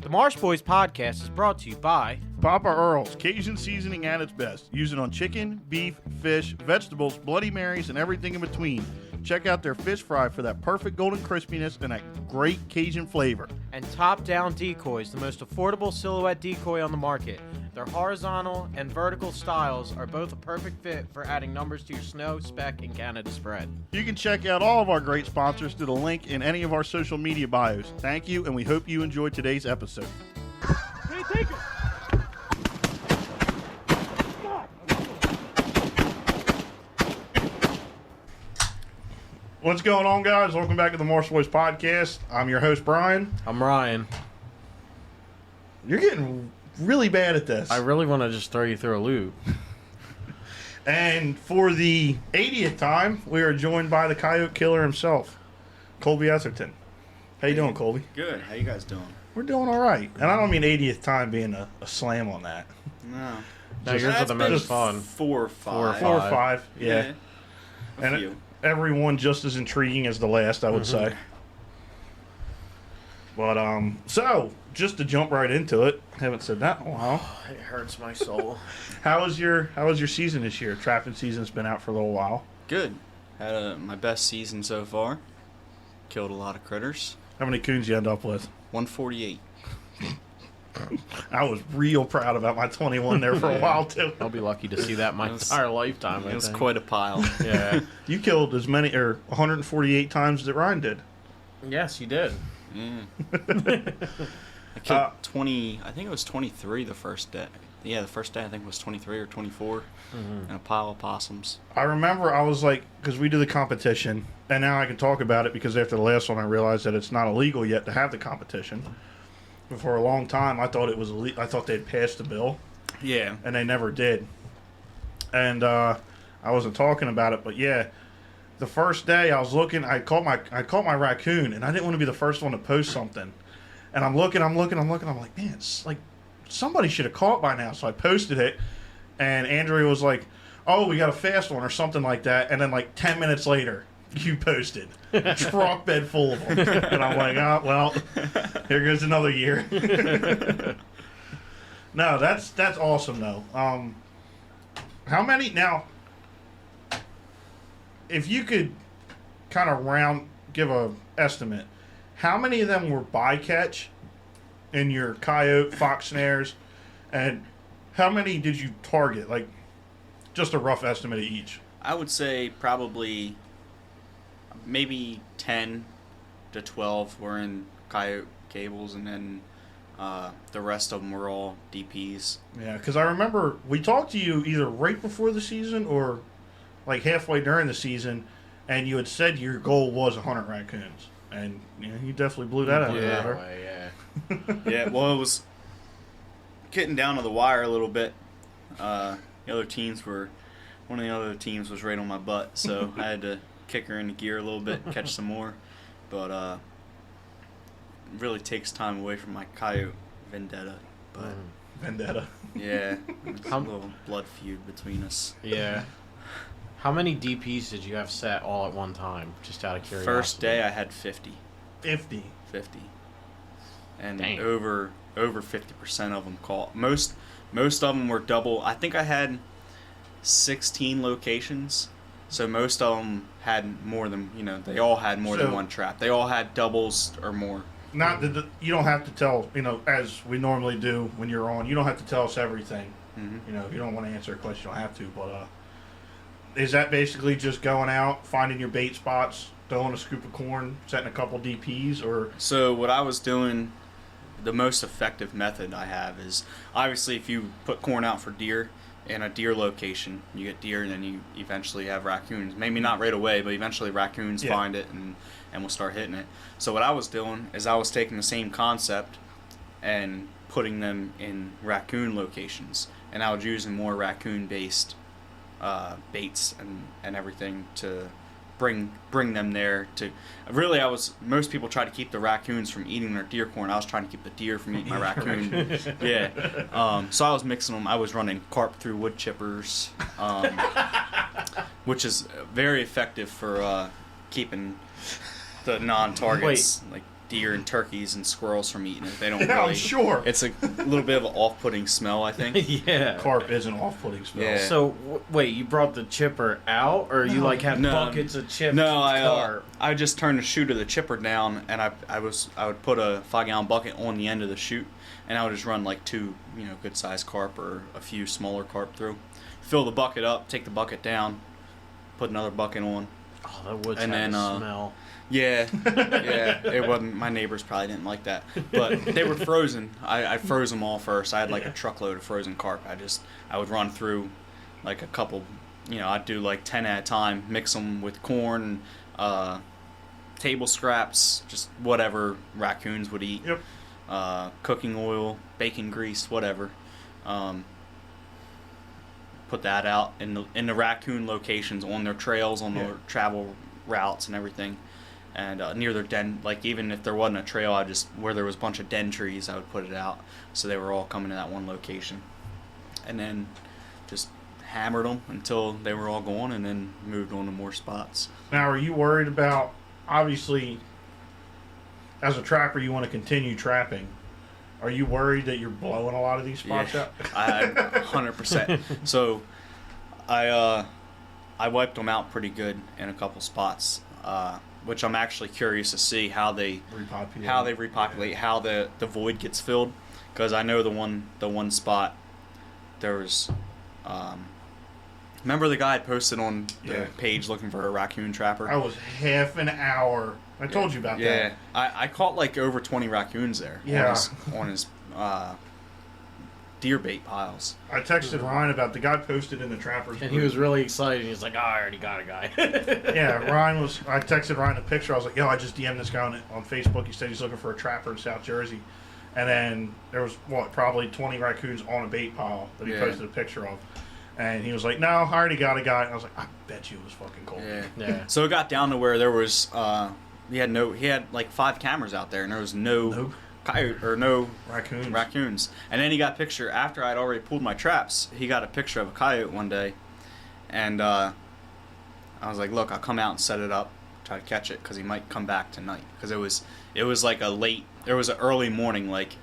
The Marsh Boys podcast is brought to you by Papa Earl's, Cajun seasoning at its best. Use it on chicken, beef, fish, vegetables, Bloody Marys, and everything in between. Check out their fish fry for that perfect golden crispiness and that great Cajun flavor. And Top Down Decoys, the most affordable silhouette decoy on the market. Their horizontal and vertical styles are both a perfect fit for adding numbers to your snow, speck, and Canada spread. You can check out all of our great sponsors through the link in any of our social media bios. Thank you, and we hope you enjoyed today's episode. Hey, take it! What's going on, guys? Welcome back to the Marsh Boys podcast. I'm your host, Brian. I'm Ryan. You're getting really bad at this. I really want to just throw you through a loop. And for the 80th time, we are joined by the Coyote Killer himself, Coleby Etherton. How you doing, Colby? Good. How you guys doing? We're doing all right. And I don't mean 80th time being a slam on that. No. No, yours are the most fun. 4 or 5. 4 or 4 or 5, yeah. A And few. everyone just as intriguing as the last, I would say. But, so, just to jump right into it, haven't said that in a while. It hurts my soul. How was your season this year? Trapping season's been out for a little while. Good. Had my best season so far. Killed a lot of critters. How many coons you end up with? 148. I was real proud about my 21 there for a while, too. I'll be lucky to see that my entire lifetime. It was quite a pile. Yeah. You killed as many, or 148 times that Ryan did. Yes, you did. Yeah. I killed 20, I think it was 23 the first day. Yeah, the first day I think it was 23 or 24. And a pile of possums. I remember I was like, because we do the competition, and now I can talk about it because after the last one I realized that it's not illegal yet to have the competition. But for a long time I thought it was I thought they'd passed the bill, Yeah. and they never did. And I wasn't talking about it, but yeah, the first day I was looking, I caught my raccoon, and I didn't want to be the first one to post something. And I'm looking, I'm like, man, it's like somebody should have caught by now. So I posted it, and Andrea was like, oh, we got a fast one or something like that. And then like 10 minutes later, you posted truck bed full of them. And I'm like, oh, well, here goes another year. No, that's awesome though. How many now? If you could kind of give a estimate, how many of them were bycatch in your coyote, fox snares, and how many did you target? Like, just a rough estimate of each. I would say probably maybe 10 to 12 were in coyote cables, and then the rest of them were all DPs. Yeah, because I remember we talked to you either right before the season or like halfway during the season, and you had said your goal was 100 raccoons. And you definitely blew that out of the water. Yeah. Yeah, well, it was getting down to the wire a little bit. One of the other teams was right on my butt, so I had to kick her into gear a little bit and catch some more. But it really takes time away from my coyote vendetta. But Vendetta. yeah, it's a little blood feud between us. Yeah. How many DPs did you have set all at one time? Just out of curiosity. First day I had 50. 50. And Dang. over 50% of them caught. Most of them were double. I think I had 16 locations, so most of them had more than, they all had more than one trap. They all had doubles or more. Not that you don't have to tell, as we normally do when you're on, you don't have to tell us everything. Mm-hmm. If you don't want to answer a question, you don't have to. But is that basically just going out, finding your bait spots, throwing a scoop of corn, setting a couple DPs, or? So what I was doing, the most effective method I have is, obviously if you put corn out for deer in a deer location, you get deer and then you eventually have raccoons. Maybe not right away, but eventually raccoons find it and will start hitting it. So what I was doing is I was taking the same concept and putting them in raccoon locations. And I was using more raccoon-based baits and everything to bring them there. To really, most people try to keep the raccoons from eating their deer corn. I was trying to keep the deer from eating my raccoon. Yeah. So I was mixing them. I was running carp through wood chippers, which is very effective for keeping the non-targets. deer and turkeys and squirrels from eating it. They don't Yeah, really. I'm sure. It's a little bit of an off-putting smell, I think. Yeah. Carp is an off-putting smell. Yeah. So wait, you brought the chipper out, or you like had No. buckets of chips? No, carp? I just turned the chute of the chipper down, and I would put a 5-gallon bucket on the end of the chute, and I would just run like 2 good-sized carp or a few smaller carp through. Fill the bucket up, take the bucket down, put another bucket on. Oh, that would And have then, a smell. Yeah, yeah. It wasn't. My neighbors probably didn't like that, but they were frozen. I froze them all first. I had like a truckload of frozen carp. I would run through like a couple. I'd do like 10 at a time. Mix them with corn, table scraps, just whatever raccoons would eat. Yep. Cooking oil, bacon grease, whatever. Put that out in the raccoon locations on their trails, on their travel routes and everything. And near their den, like even if there wasn't a trail, where there was a bunch of den trees, I would put it out, so they were all coming to that one location, and then just hammered them until they were all gone, and then moved on to more spots. Now, are you worried about, obviously, as a trapper, you want to continue trapping. Are you worried that you're blowing a lot of these spots out? 100%. So, I wiped them out pretty good in a couple spots. Which I'm actually curious to see how they repopulate, how the void gets filled, because I know the one spot there was. Remember the guy I posted on the page looking for a raccoon trapper? I was half an hour. I told you about that. Yeah, I caught like over 20 raccoons there. Yeah. on his deer bait piles. I texted Ryan about the guy posted in the trappers And group. he was really excited. He was like, I already got a guy. Yeah, I texted Ryan a picture. I was like, yo, I just DM'd this guy on Facebook. He said he's looking for a trapper in South Jersey. And then there was, probably 20 raccoons on a bait pile that he posted a picture of. And he was like, no, I already got a guy. And I was like, I bet you it was fucking cold. Yeah. So it got down to where there was, he had like 5 cameras out there, and there was no coyote or no raccoons. And then he got a picture after I'd already pulled my traps. He got a picture of a coyote one day, and I was like, look, I'll come out and set it up, try to catch it, because he might come back tonight. Because it was like there was an early morning, like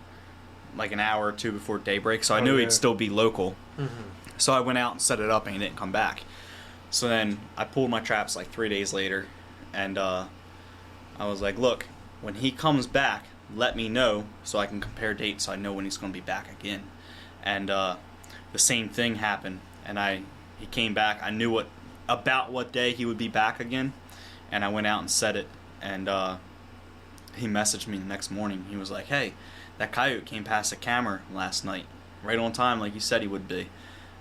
an hour or two before daybreak, so I knew he'd still be local. Mm-hmm. So I went out and set it up, and he didn't come back. So then I pulled my traps like 3 days later, and I was like, look, when he comes back, let me know so I can compare dates, so I know when he's going to be back again. And the same thing happened, and he came back. I knew about what day he would be back again, and I went out and set it. And he messaged me the next morning. He was like, hey, that coyote came past the camera last night, right on time, like you said he would be.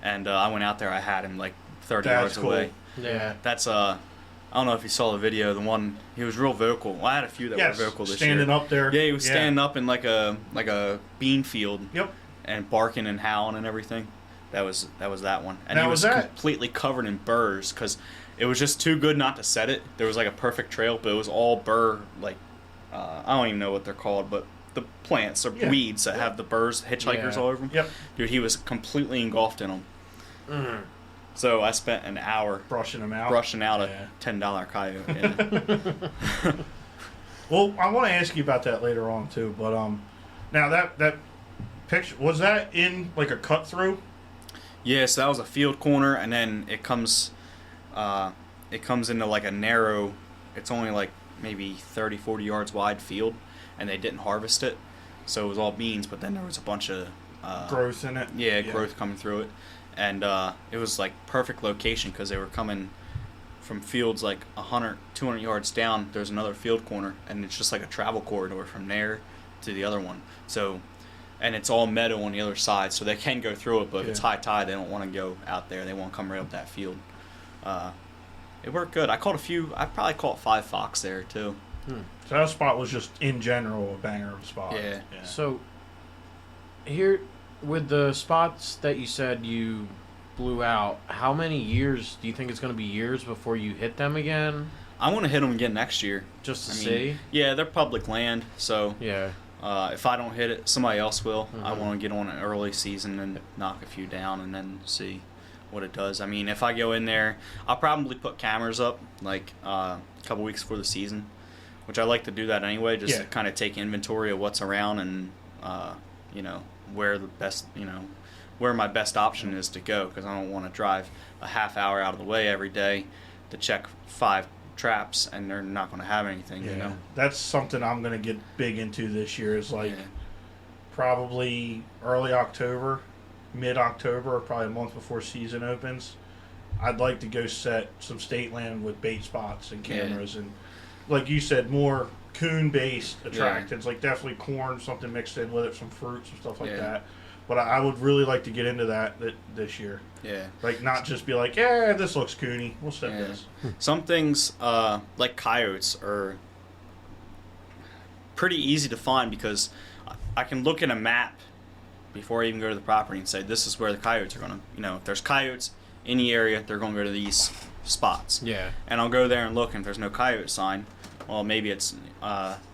And I went out there. I had him like 30 yards away. Yeah. That's I don't know if you saw the video. The one, he was real vocal. Well, I had a few that were vocal this year. Standing up there. Yeah, he was standing up in like a bean field. Yep. And barking and howling and everything. That was that one. And Now, he was was that- completely covered in burrs because it was just too good not to set it. There was like a perfect trail, but it was all burr. Like I don't even know what they're called, but the plants or weeds that have the burrs, hitchhikers all over them. Yep. Dude, he was completely engulfed in them. Mm-hmm. So I spent an hour brushing him out. Brushing out a $10 coyote. Yeah. Well, I want to ask you about that later on too. But now that picture, was that in like a cut through? Yeah, so that was a field corner, and then it comes into like a narrow. It's only like maybe 30, 40 yards wide field, and they didn't harvest it, so it was all beans. But then there was a bunch of growth in it. Yeah, growth coming through it. And it was like perfect location because they were coming from fields like 100, 200 yards down. There's another field corner, and it's just like a travel corridor from there to the other one. So, and it's all meadow on the other side, so they can go through it. But if it's high tide, they don't want to go out there. They want to come right up that field. It worked good. I probably caught 5 fox there too. So that spot was just in general a banger of a spot. Yeah. So here, with the spots that you said you blew out, how many years do you think it's going to be years before you hit them again? I want to hit them again next year. Just to see? Yeah, they're public land, so yeah. If I don't hit it, somebody else will. Mm-hmm. I want to get on an early season and knock a few down and then see what it does. I mean, if I go in there, I'll probably put cameras up like a couple weeks before the season which I like to do that anyway, just Yeah. to kind of take inventory of what's around and where the best where my best option is to go, because I don't want to drive a half hour out of the way every day to check 5 traps and they're not going to have anything. Yeah, that's something I'm going to get big into this year. Is like probably early October, mid-October, or probably a month before season opens. I'd like to go set some state land with bait spots and cameras and, like you said, more coon-based attractants, like definitely corn, something mixed in with it, some fruits and stuff like that. But I would really like to get into that this year. Yeah. Like, not just be like, yeah, this looks coony, we'll set this. Some things, like coyotes, are pretty easy to find because I can look at a map before I even go to the property and say, this is where the coyotes are going to, if there's coyotes in the area, they're going to go to these spots. Yeah. And I'll go there and look, and if there's no coyote sign, well, maybe it's,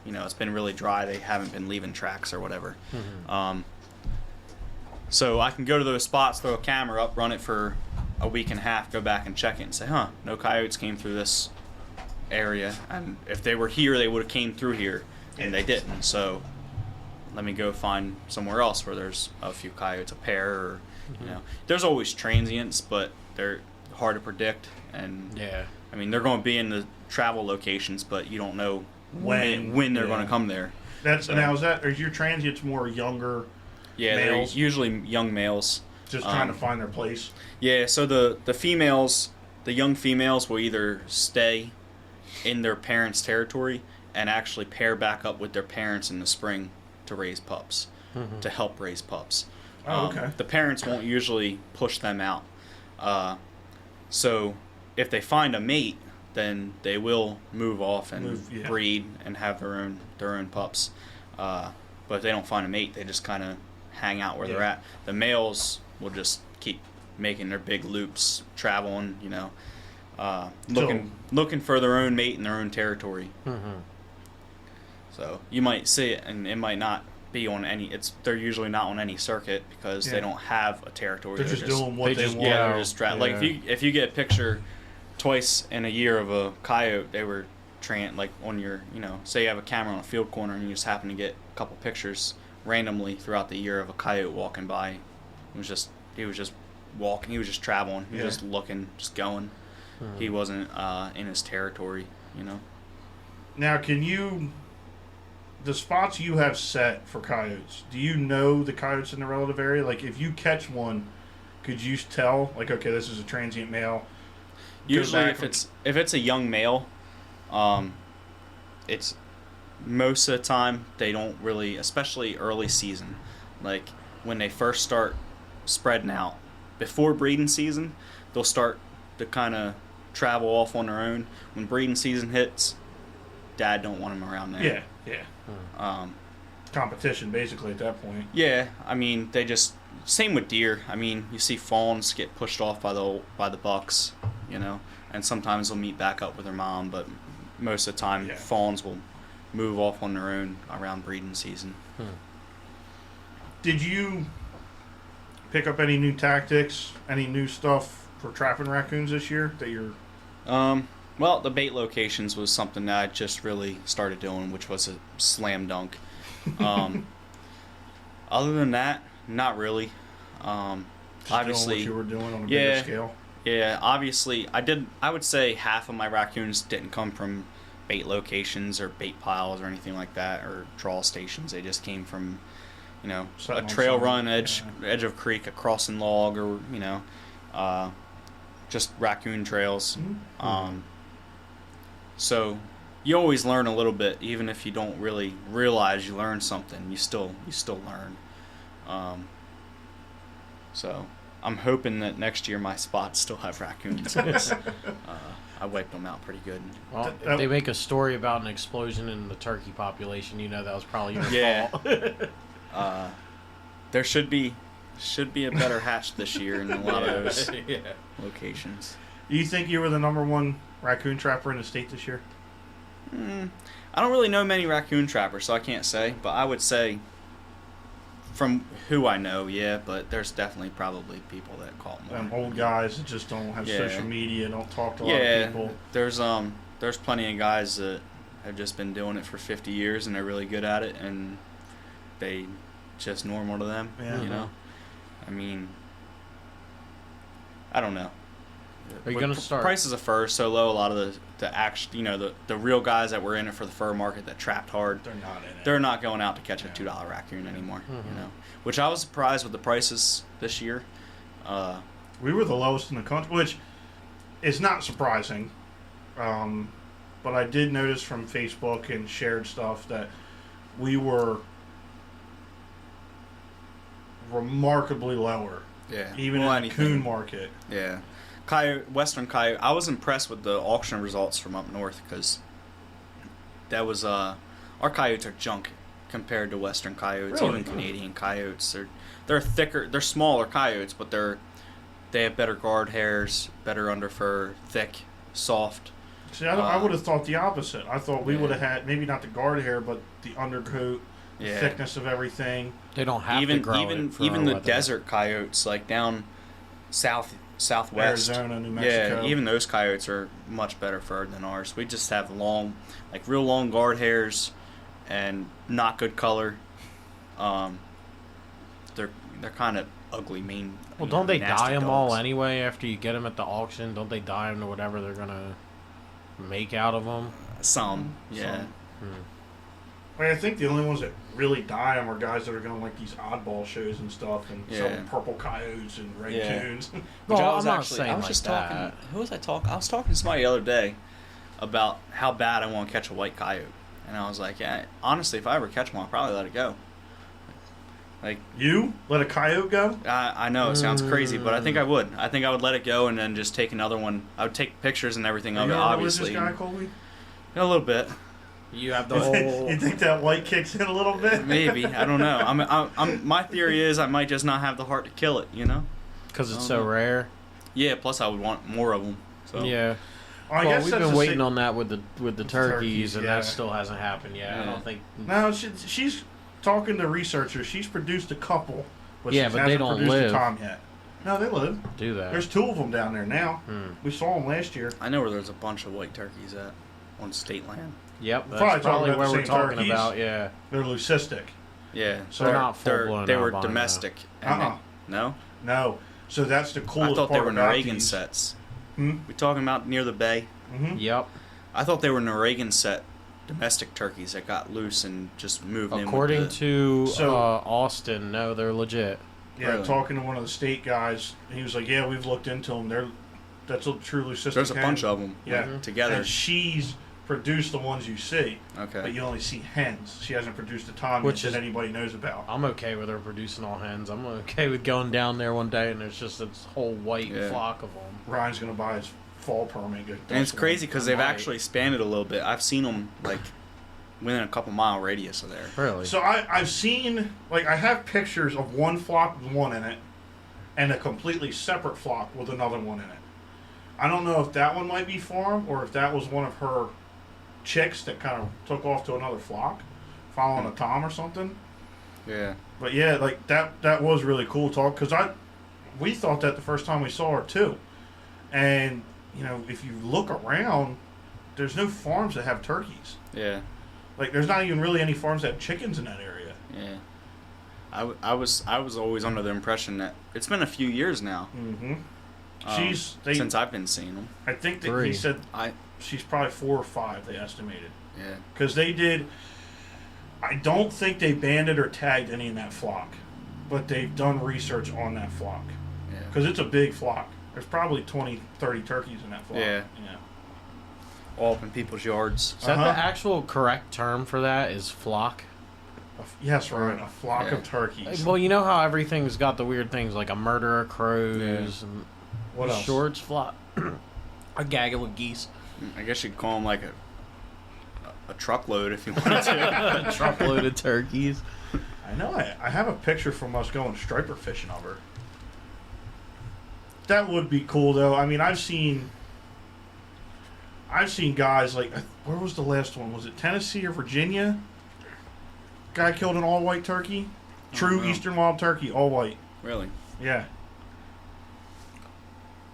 it's been really dry, they haven't been leaving tracks or whatever. Mm-hmm. So I can go to those spots, throw a camera up, run it for a week and a half, go back and check it and say, no coyotes came through this area. And if they were here, they would have came through here, and they didn't. So let me go find somewhere else where there's a few coyotes, a pair, or, There's always transients, but they're hard to predict. And, I mean, they're going to be in the travel locations, but you don't know when they're going to come there. Now, are your transients more younger? Yeah, males? They're usually young males. Just trying to find their place. Yeah, so the females, the young females will either stay in their parents' territory and actually pair back up with their parents in the spring to raise pups, to help raise pups. Oh, okay. The parents won't usually push them out. So if they find a mate, then they will move off and breed and have their own pups. But if they don't find a mate, they just kind of hang out where they're at. The males will just keep making their big loops, traveling, looking for their own mate in their own territory. Mm-hmm. So you might see it, and it might not be on any. They're usually not on any circuit because they don't have a territory. They're just doing what they want. Yeah, they're just like if you get a picture twice in a year of a coyote, they were like on your, say you have a camera on a field corner and you just happen to get a couple pictures randomly throughout the year of a coyote walking by. He was just walking. He was just traveling. He was just looking, just going. Mm-hmm. He wasn't in his territory, Now, the spots you have set for coyotes, do you know the coyotes in the relative area? Like, if you catch one, could you tell, like, okay, this is a transient male? Usually, if it's a young male, it's most of the time they don't really, especially early season, like when they first start spreading out before breeding season, they'll start to kind of travel off on their own. When breeding season hits, dad don't want them around there. Competition basically at that point. Yeah, I mean same with deer. I mean, you see fawns get pushed off by the bucks, and sometimes they'll meet back up with their mom, but most of the time fawns will move off on their own around breeding season. Did you pick up any new tactics, any new stuff for trapping raccoons this year that you're... Well, the bait locations was something that I just really started doing, which was a slam dunk. Other than that, not really. Obviously, doing what you were doing on a bigger scale. Yeah, obviously, I would say half of my raccoons didn't come from bait locations or bait piles or anything like that, or draw stations. They just came from, a trail run, edge of creek, a crossing log, or just raccoon trails. Mm-hmm. So you always learn a little bit, even if you don't really realize you learned something. You still learn. So I'm hoping that next year my spots still have raccoons. I wiped them out pretty good. Well, if they make a story about an explosion in the turkey population, that was probably your fault. There should be a better hatch this year in a lot of those locations. Do you think you were the #1 raccoon trapper in the state this year? I don't really know many raccoon trappers, so I can't say. But I would say, from who I know, but there's definitely probably people that caught more. Old guys that just don't have social media, don't talk to a lot of people. There's plenty of guys that have just been doing it for 50 years and they're really good at it, and they just normal to them. Yeah. You know, I mean, I don't know. Are you gonna start? Prices of fur so low. A lot of the real guys that were in it for the fur market that trapped hard, They're not in it. they're not going out to catch a $2 raccoon anymore. You know, which I was surprised with the prices this year. We were the lowest in the country, which is not surprising. But I did notice from Facebook and shared stuff that we were remarkably lower, Yeah, even in the coon market. Yeah, Western coyote. I was impressed with the auction results from up north because that was our coyotes are junk compared to Western coyotes, Really? even Canadian coyotes. They're thicker. They're smaller coyotes, but they have better guard hairs, better underfur, thick, soft. See, I would have thought the opposite. I thought we Yeah. would have had maybe not the guard hair, but the undercoat, the Yeah. thickness of everything. They don't have to grow it for even our the weather. desert coyotes like down southwest Arizona, New Mexico. Yeah, even those coyotes are much better furred than ours. We just have real long guard hairs and not good color. They're kind of ugly, mean. Well, don't they nasty dye them dogs. all anyway after you get them at the auction? Don't they dye them to whatever they're gonna make out of them? Some, yeah. Some. Like, I think the only ones that really die them are guys that are going to like these oddball shows and stuff and Yeah. selling purple coyotes and raccoons. Which Well, I was I'm not actually, saying I was like just that. talking. Who was I talking? I was talking to somebody the other day about how bad I want to catch a white coyote, and I was like, yeah, honestly, if I ever catch one, I'll probably let it go. Like, You let a coyote go? I know it sounds crazy, but I think I would. I think I would let it go and then just take another one. I would take pictures and everything of it, obviously. This guy, Coleby? A little bit, You have the whole. You think that white kicks in a little bit? maybe. I don't know. My theory is I might just not have the heart to kill it. You know? Because it's so rare. Yeah. Plus, I would want more of them. So. Yeah. Well, I Well, guess we've that's been the waiting same- on that with the turkeys, and yeah. that still hasn't happened yet. I Yeah. don't think. No, she's talking to researchers. She's produced a couple, but Yeah, she but hasn't they don't produced live. a tom yet. No, they live. Do that. There's 2 of them down there now. Hmm. We saw them last year. I know where there's a bunch of white turkeys at on state land. Yep, that's Probably talking probably about what the we're same talking turkeys. about. Yeah. They're leucistic. Yeah. So They're not They're- full-blown They were albino. domestic. and Uh-uh. No. No. So that's the coolest I thought they part were about Norwegian these. sets. Hmm? We talking about near the bay? Mm-hmm. Yep. I thought they were Norwegian set domestic turkeys that got loose and just moved in. According with the, to So- Austin, no, they're legit. Yeah, Really? talking to one of the state guys, he was like, "Yeah, we've looked into them. That's a true leucistic there's a hen." bunch of them. Yeah. Together. And she's produced the ones you see, Okay. but you only see hens. She hasn't produced a tom Which yet is- that anybody knows about. I'm okay with her producing all hens. I'm okay with going down there one day and there's just this whole white Yeah. flock of them. Ryan's gonna buy his fall permit. And it's crazy because they've Right. actually expanded a little bit. I've seen them like within a couple mile radius of there. Really? So I've seen, like, I have pictures of one flock with one in it, and a completely separate flock with another one in it. I don't know if that one might be farm or if that was one of her chicks that kind of took off to another flock, following a tom or something. Yeah. But yeah, like that was really cool talk because we thought that the first time we saw her too, and you know if you look around, there's no farms that have turkeys. Yeah. Like there's not even really any farms that have chickens in that area. Yeah. I was always under the impression that it's been a few years now. Mm-hmm. Since I've been seeing them. I think that 3. he said I she's probably 4 or 5. They estimated yeah. because they did. I don't think they banded or tagged any in that flock, but they've done research on that flock Yeah. because it's a big flock. There's probably 20, 30 turkeys in that flock. Yeah. All up in people's yards. Is that Uh-huh. the actual correct term for that? Is flock? Yes, Ryan, a flock Yeah. of turkeys. Well, you know how everything's got the weird things like a murder of crows and What else? shorts flock, a gaggle of geese, I guess you'd call them like a truckload if you wanted to. a truckload of turkeys. I know. I have a picture from us going striper fishing of her. That would be cool, though. I mean, I've seen guys like, where was the last one? Was it Tennessee or Virginia? Guy killed an all-white turkey. True no. Eastern wild turkey, all white. Really? Yeah.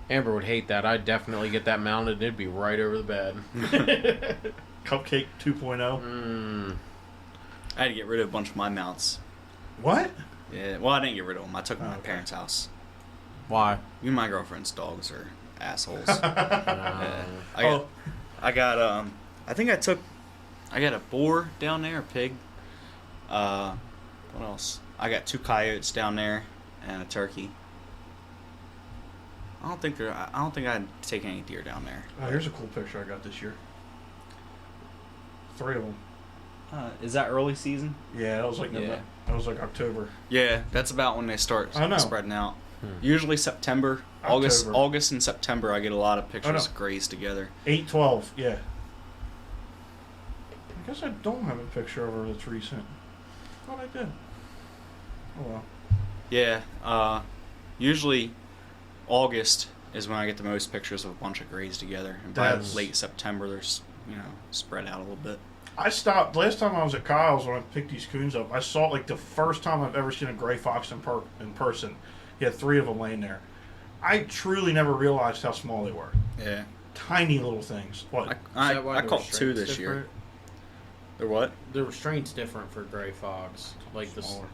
Amber would hate that. I'd definitely get that mounted. It'd be right over the bed. Cupcake 2.0. I had to get rid of a bunch of my mounts. What? Yeah, well, I didn't get rid of them. I took them to my parents' house. Why? You and my girlfriend's dogs are assholes. Uh, I got I got a boar down there, a pig. What else? I got 2 coyotes down there and a turkey. I don't think I'd take any deer down there. Oh, here's a cool picture I got this year. 3 of them. Is that early season? Yeah, that was like November. That was like October. Yeah, that's about when they start spreading out. Usually September, October. August and September. I get a lot of pictures no. grazed together. 8/12. Yeah. I guess I don't have a picture of her that's recent. Thought I did. Oh well. Yeah. Usually August is when I get the most pictures of a bunch of grays together, and by late September, they're spread out a little bit. I stopped last time I was at Kyle's when I picked these coons up. I saw it like the first time I've ever seen a gray fox in person. He had 3 of them laying there. I truly never realized how small they were. Yeah. Tiny little things. What? I caught 2 this year. They're what? The restraint's different for gray fox. Like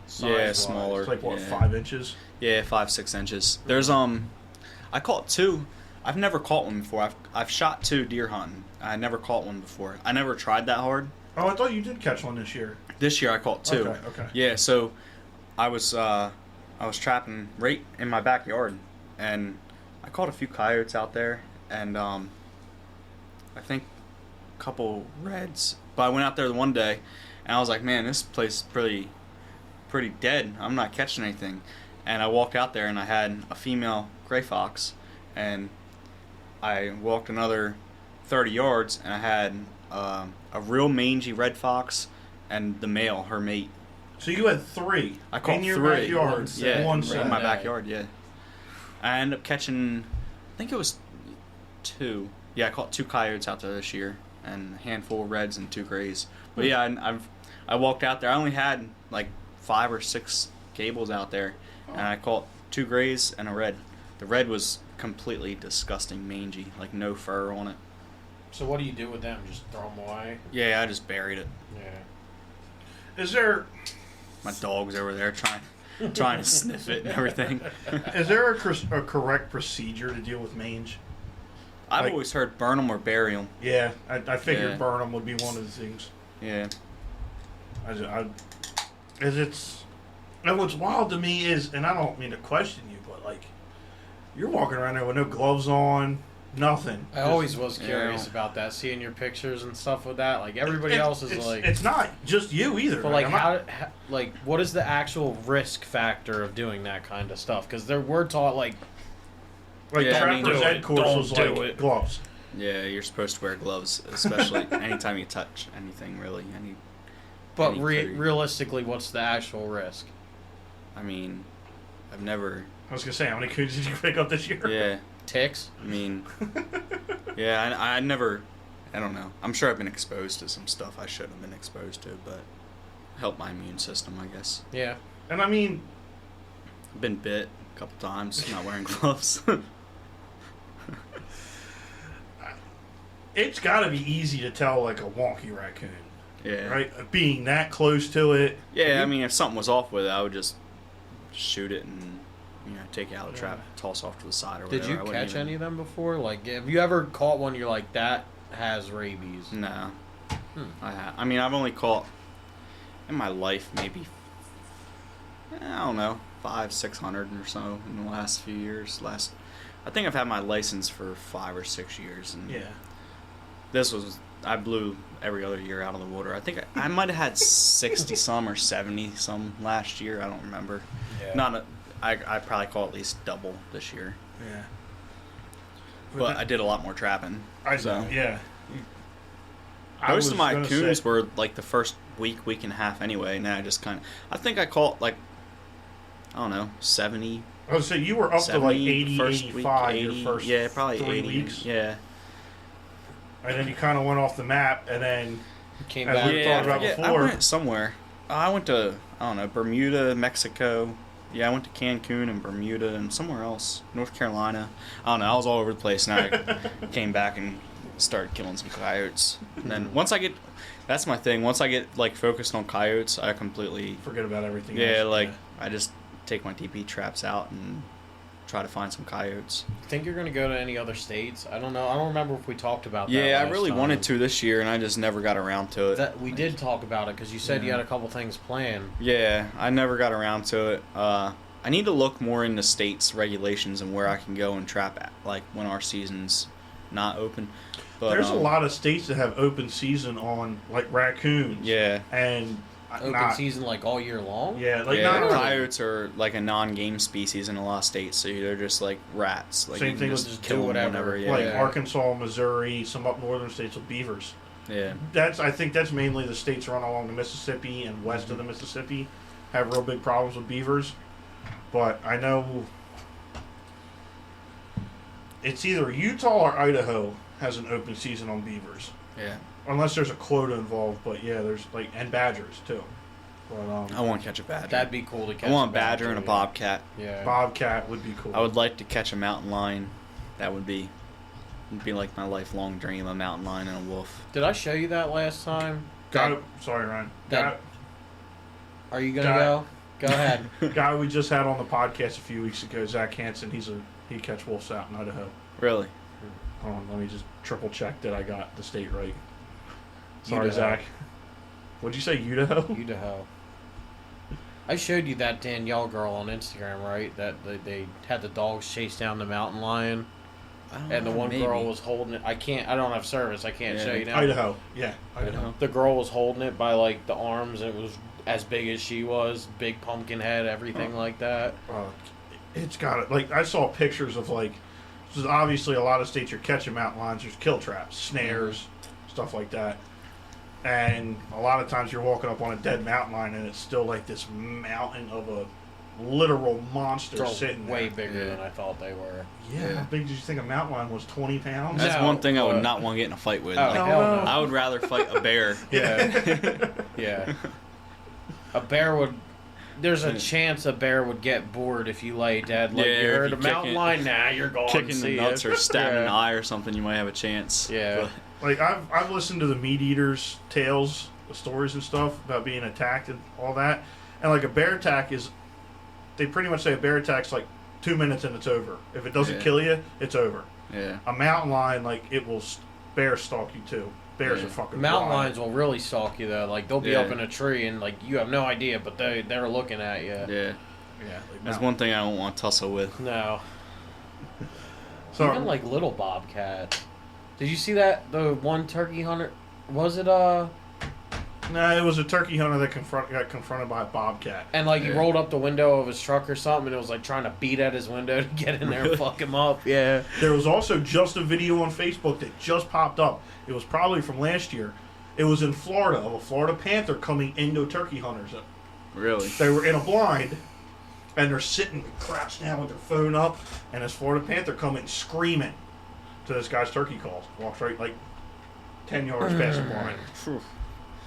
Smaller. Yeah, smaller. It's like what, 5 inches? Yeah, 5-6 inches. There's I caught 2. I've never caught one before. I've shot 2 deer hunting. I never caught one before. I never tried that hard. Oh, I thought you did catch one this year. This year I caught 2. Okay. Yeah, so I was trapping right in my backyard, and I caught a few coyotes out there, and I think a couple reds. But I went out there one day, and I was like, man, this place is pretty dead. I'm not catching anything. And I walked out there, and I had a female gray fox, and I walked another 30 yards, and I had a real mangy red fox and the male, her mate. So you had 3 I caught in your 3. backyard. Yeah, one right set. in my backyard, yeah. I ended up catching, I think it was 2. Yeah, I caught 2 coyotes out there this year, and a handful of reds and 2 grays. But yeah, I walked out there. I only had like 5 or 6 gables out there, and I caught 2 grays and a red. The red was completely disgusting, mangy, like no fur on it. So what do you do with them? Just throw them away? Yeah, I just buried it. Yeah. Is there My dog's over there trying to sniff it and everything. is there a correct procedure to deal with mange? I've always heard burn them or bury them. Yeah, I figured Yeah. burn them would be one of the things. Yeah. And what's wild to me is, and I don't mean to question you, but like, you're walking around there with no gloves on, nothing. I always was Yeah. curious about that, seeing your pictures and stuff with that. Like everybody else is like, it's not just you either. but like I'm not- like what is the actual risk factor of doing that kind of stuff? Because we're taught like Yeah, I mean, Trapper's do Ed it. course Don't was do like it. gloves. Yeah, you're supposed to wear gloves, especially anytime you touch anything, really. But Any food. realistically, what's the actual risk? I mean, I've never. I was gonna say, how many coons did you pick up this year? Yeah, Ticks? I mean, yeah, I never. I don't know. I'm sure I've been exposed to some stuff I shouldn't have been exposed to, but helped my immune system, I guess. Yeah. And I mean, I've been bit a couple times, not wearing gloves. it's got to be easy to tell like a wonky raccoon, Yeah. right? Being that close to it. Yeah, I mean, if something was off with it, I would just shoot it and take it out of the trap, toss off to the side or whatever. Did you catch any of them before? Like, have you ever caught one you're like, that has rabies? No. I mean, I've only caught in my life maybe I don't know 500-600 or so in the last few years. I think I've had my license for 5 or 6 years, and Yeah. this was I blew every other year out of the water. I think I might have had 60 some or 70 some last year. I don't remember. Yeah. I probably caught at least double this year, Yeah. but I did a lot more trapping. Yeah. Most of my coons were like the first week and a half anyway. Now I think I caught like, I don't know, 70. I would say you were up to like 80, first 85 week, your 80, first yeah, probably 3 80 weeks. Yeah. And then you kind of went off the map, and then Came As back. we talked about I before. went somewhere. I went to, I don't know, Bermuda, Mexico. Yeah, I went to Cancun and Bermuda and somewhere else, North Carolina. I don't know. I was all over the place, and I came back and started killing some coyotes. And then once I get, that's my thing. Once I get like focused on coyotes, I completely Forget about everything yeah, else. like I just take my TP traps out and try to find some coyotes. Think you're gonna go to any other states? I don't know. I don't remember if we talked about that. Yeah, I last really time. wanted to this year, and I just never got around to it. That we did talk about it because you said you Yeah. had a couple things planned. Yeah, I never got around to it. I need to look more into states' regulations and where I can go and trap at, like when our season's not open. But There's a lot of states that have open season on, like raccoons. Yeah. And Open not, season like all year long. Yeah, like yeah, not really. coyotes are like a non-game species in a lot of states, so they're just like rats. Like Same you can thing with just kill do them whatever. whenever. Yeah, Like Yeah. Arkansas, Missouri, some up northern states with beavers. yeah. I think that's mainly the states run along the Mississippi and west of the Mississippi have real big problems with beavers. But I know it's either Utah or Idaho has an open season on beavers. Yeah. Unless there's a quota involved, but yeah, there's like, and badgers too. But I want to catch a badger. That'd be cool to catch. I want a a badger and a bobcat. Yeah. bobcat would be cool. I would like to catch a mountain lion. That would be like my lifelong dream, a mountain lion and a wolf. Did I show you that last time? Sorry, Ryan. That- Are you gonna Guy- go? Go ahead. Guy we just had on the podcast a few weeks ago, Zach Hansen. He catch wolves out in Idaho. Really? Hold on, let me just triple check that I got the state right. Sorry, Idaho. Zach. What'd you say, Idaho? Idaho. I showed you that Danielle girl on Instagram, right? That they had the dogs chase down the mountain lion, and the one girl was holding it. I don't have service. I can't Yeah. show you now. Idaho. Yeah, Idaho. Idaho. The girl was holding it by like the arms, and it was as big as she was, big pumpkin head, everything like that. It's got it. Like I saw pictures of like, this is obviously a lot of states you're catching mountain lions. There's kill traps, snares, stuff like that. And a lot of times you're walking up on a dead mountain lion, and it's still like this mountain of a literal monster They're sitting there. way bigger Yeah. than I thought they were. Yeah. How big did you think a mountain lion was? 20 pounds? That's No, one thing I would but- not want to get in a fight with. Oh, Like, hell no. I would rather fight a bear. Yeah. Yeah. A bear would. There's a chance a bear would get bored if you lay dead. Like Yeah, you if heard you a kick mountain it- lion, nah, you're gone. Kicking See the nuts ya. or stabbing an Yeah. eye or something, you might have a chance. Yeah. Like I've listened to the meat eaters' tales, the stories and stuff about being attacked and all that, and like a bear attack is, they pretty much say a bear attack's like 2 minutes and it's over. If it doesn't Yeah. kill you, it's over. Yeah. A mountain lion, like it will bear stalk you too. Bears Yeah. are fucking Mountain wild. lions will really stalk you though. Like they'll be Yeah. up in a tree and like you have no idea, but they're looking at you. Yeah. Yeah, like That's mountain- one thing I don't want to tussle with. No. So Even like little bobcat. Did you see that the one turkey hunter? Was it nah, it was a turkey hunter that got confronted by a bobcat. And like he Yeah. rolled up the window of his truck or something, and it was like trying to beat at his window to get in there and fuck him up. Yeah. There was also just a video on Facebook that just popped up. It was probably from last year. It was in Florida of a Florida panther coming into turkey hunters. Really? They were in a blind, and they're sitting crouched down with their phone up, and this Florida panther coming screaming to this guy's turkey calls. Walks right like 10 yards past the blind. Phew.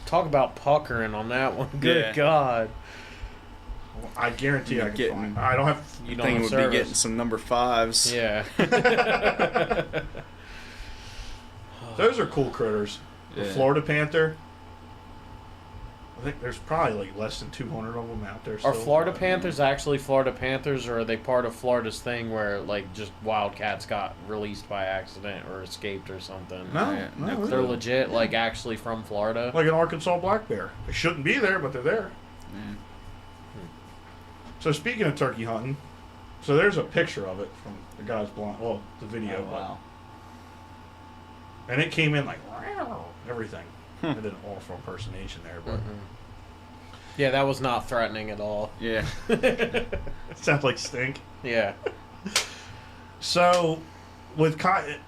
Talk about puckering on that one. Good Yeah. God. I guarantee You're I can getting- find. I don't have. You don't Thing have would service. be getting some number 5s. Yeah. Those are cool critters. The Yeah. Florida panther. I think there's probably like less than 200 of them out there. Are Still. Florida Panthers actually Florida Panthers, or are they part of Florida's thing where like just wildcats got released by accident or escaped or something? No, Yeah, no, no They're clue. legit, like actually from Florida. like an Arkansas black bear. They shouldn't be there, but they're there. Yeah. So speaking of turkey hunting, so there's a picture of it from the guy's blind. Well, the video. Oh, wow. And it came in like everything. I did an awful impersonation there, but Yeah, that was not threatening at all. Yeah. it sounds like stink. Yeah. So with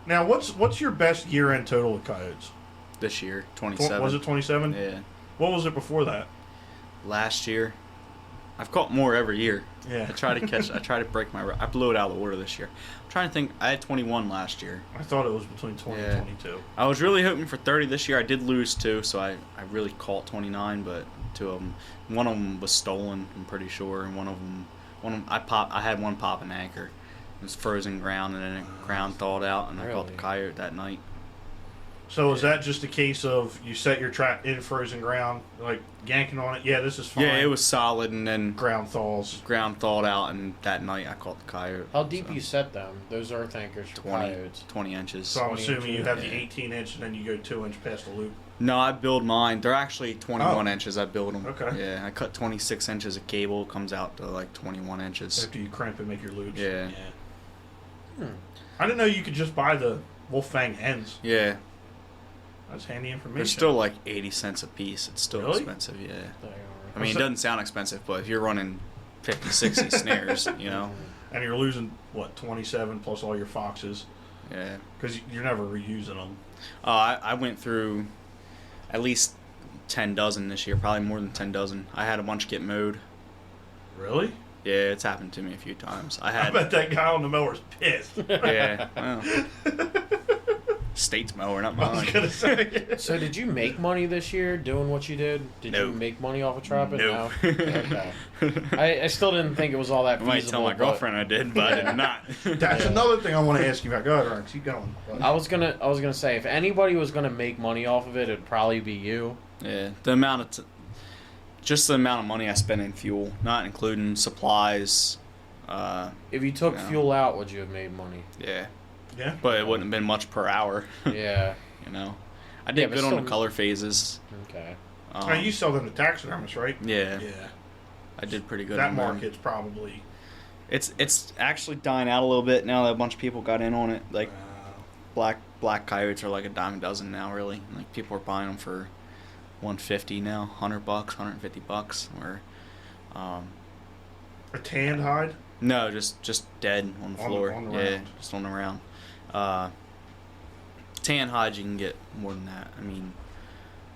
now, what's your best year-end total with coyotes? This year, 27. Was it 27? Yeah. What was it before that? Last year, I've caught more every year. Yeah. I try to break my. I blew it out of the water this year. I'm trying to think. I had 21 last year. I thought it was between 20 Yeah. and 22. I was really hoping for 30 this year. I did lose 2, so I really caught 29, but 2 of them. One of them was stolen, I'm pretty sure, and one of them I had one pop an anchor. It was frozen ground, and then the ground thawed out, and I caught the Really? coyote that night. So is that just a case of you set your trap in frozen ground, like yanking on it? Yeah, this is fine. Yeah, it was solid, and then ground thaws. ground thawed out, and that night I caught the coyote. How deep you set them? Those earth anchors for 20, coyotes. 20 inches. So I'm 20 assuming you have the yeah. 18 inch and then you go 2 inch past the loop. No, I build mine. They're actually 21 Oh. inches. I build them. Okay. Yeah, I cut 26 inches of cable. Comes out to like 21 inches. After you crimp and make your loops. Yeah. I didn't know you could just buy the Wolfang ends. Yeah. That's handy information. They're still like 80 cents a piece. It's still Really? expensive, yeah. They are. I mean, it doesn't sound expensive, but if you're running 50, 60 snares, you know? And you're losing, what, 27 plus all your foxes? Yeah. Because you're never reusing them. I went through at least 10 dozen this year, probably more than 10 dozen. I had a bunch get mowed. Really? Yeah, it's happened to me a few times. I I had, bet that guy on the mower's pissed. yeah, well, state's mower, not I was mine. going to say. So did you make money this year doing what you did? Did No. you make money off of trapping? No. Okay. I still didn't think it was all that I feasible. might tell my but girlfriend I did, but I did not. That's another thing I want to ask you about. Go ahead, Ryan. Keep going. I was gonna say if anybody was gonna make money off of it, it'd probably be you. Yeah, the amount of just the amount of money I spend in fuel, not including supplies. If you took No. fuel out, would you have made money? Yeah, Yeah. but it wouldn't have been much per hour. Yeah. You know, I Yeah, did but good on still- the color phases. Okay. Now, you sell them to taxidermists, right? Yeah, Yeah. I did pretty good. That on them. market's probably. It's actually dying out a little bit now that a bunch of people got in on it. Like black coyotes are like a dime a dozen now, really. Like people are buying them for $150 now, $100, $150. Or a tanned hide? no, just dead on the floor. on the yeah, round. just on the round. Tan hide you can get more than that. I mean,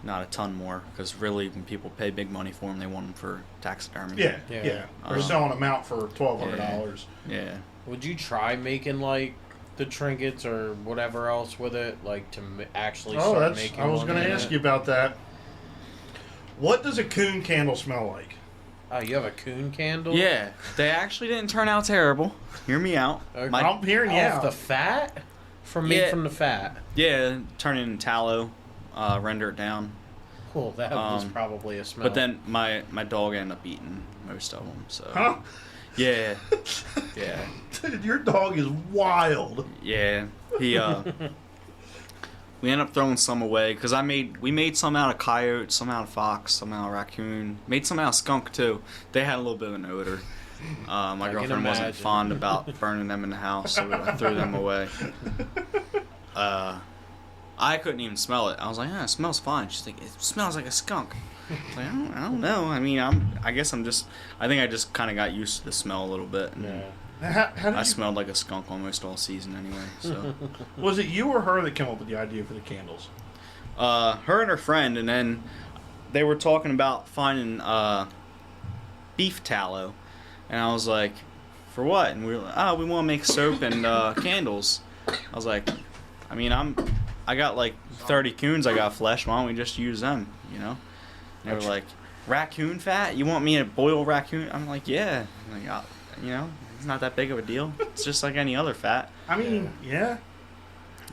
not a ton more because really when people pay big money for them, they want them for taxidermy. Yeah, Yeah. yeah. They're selling them out for $1,200. Yeah. Would you try making like the trinkets or whatever else with it, like to actually Oh, start that's. making? I was money going to in ask it? you about that. What does a coon candle smell like? Oh, you have a coon candle? Yeah, they actually didn't turn out terrible. Hear me out. Okay. My- I'm hearing you Off out. the fat? Made Yeah. from the fat. Yeah, turn it into tallow, render it down. Cool, that was probably a smell. But then my dog ended up eating most of them. So Huh? yeah, yeah, Dude, your dog is wild. yeah. He we ended up throwing some away because we made some out of coyote, some out of fox, some out of raccoon, made some out of skunk too. They had a little bit of an odor. My can girlfriend wasn't imagine. fond about burning them in the house, so I threw them away. I couldn't even smell it. I was like, it smells fine. She's like, it smells like a skunk. I was like, I don't know. I mean, I think I just kind of got used to the smell a little bit. And Yeah. How did I you, smelled like a skunk almost all season anyway. So, was it you or her that came up with the idea for the candles? her and her friend, and then they were talking about finding beef tallow, and I was like, for what? And we were like, we want to make soap and candles. I was like, I mean, I got like 30 coons I got flesh. Why don't we just use them? You know? And they were like, raccoon fat? You want me to boil raccoon? I'm like, yeah. I'm like, you know, it's not that big of a deal. It's just like any other fat. I mean, yeah.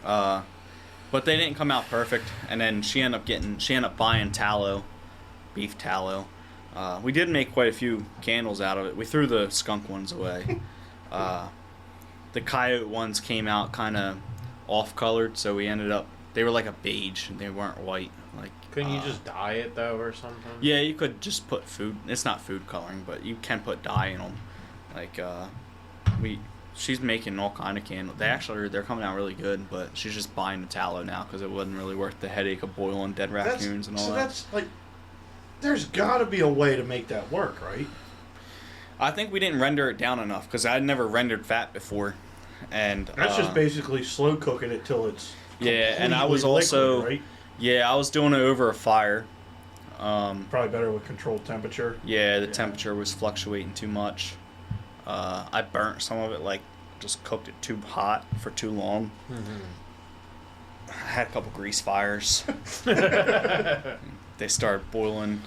But they didn't come out perfect. And then she ended up buying tallow, beef tallow. We did make quite a few candles out of it. We threw the skunk ones away. The coyote ones came out kind of off-colored, so they were like a beige. They weren't white. Like, Couldn't you just dye it though or something? yeah, you could just put food. It's not food coloring, but you can put dye in them. Like, she's making all kind of candles. They're coming out really good, but she's just buying the tallow now because it wasn't really worth the headache of boiling dead raccoons and all that. That's like, there's got to be a way to make that work, right? I think we didn't render it down enough because I'd never rendered fat before, and That's just basically slow cooking it till it's yeah. And I was completely also liquid, right? yeah, I was doing it over a fire. Probably better with controlled temperature. Yeah, the temperature was fluctuating too much. I burnt some of it, like just cooked it too hot for too long. Mm-hmm. I had a couple grease fires. They started boiling.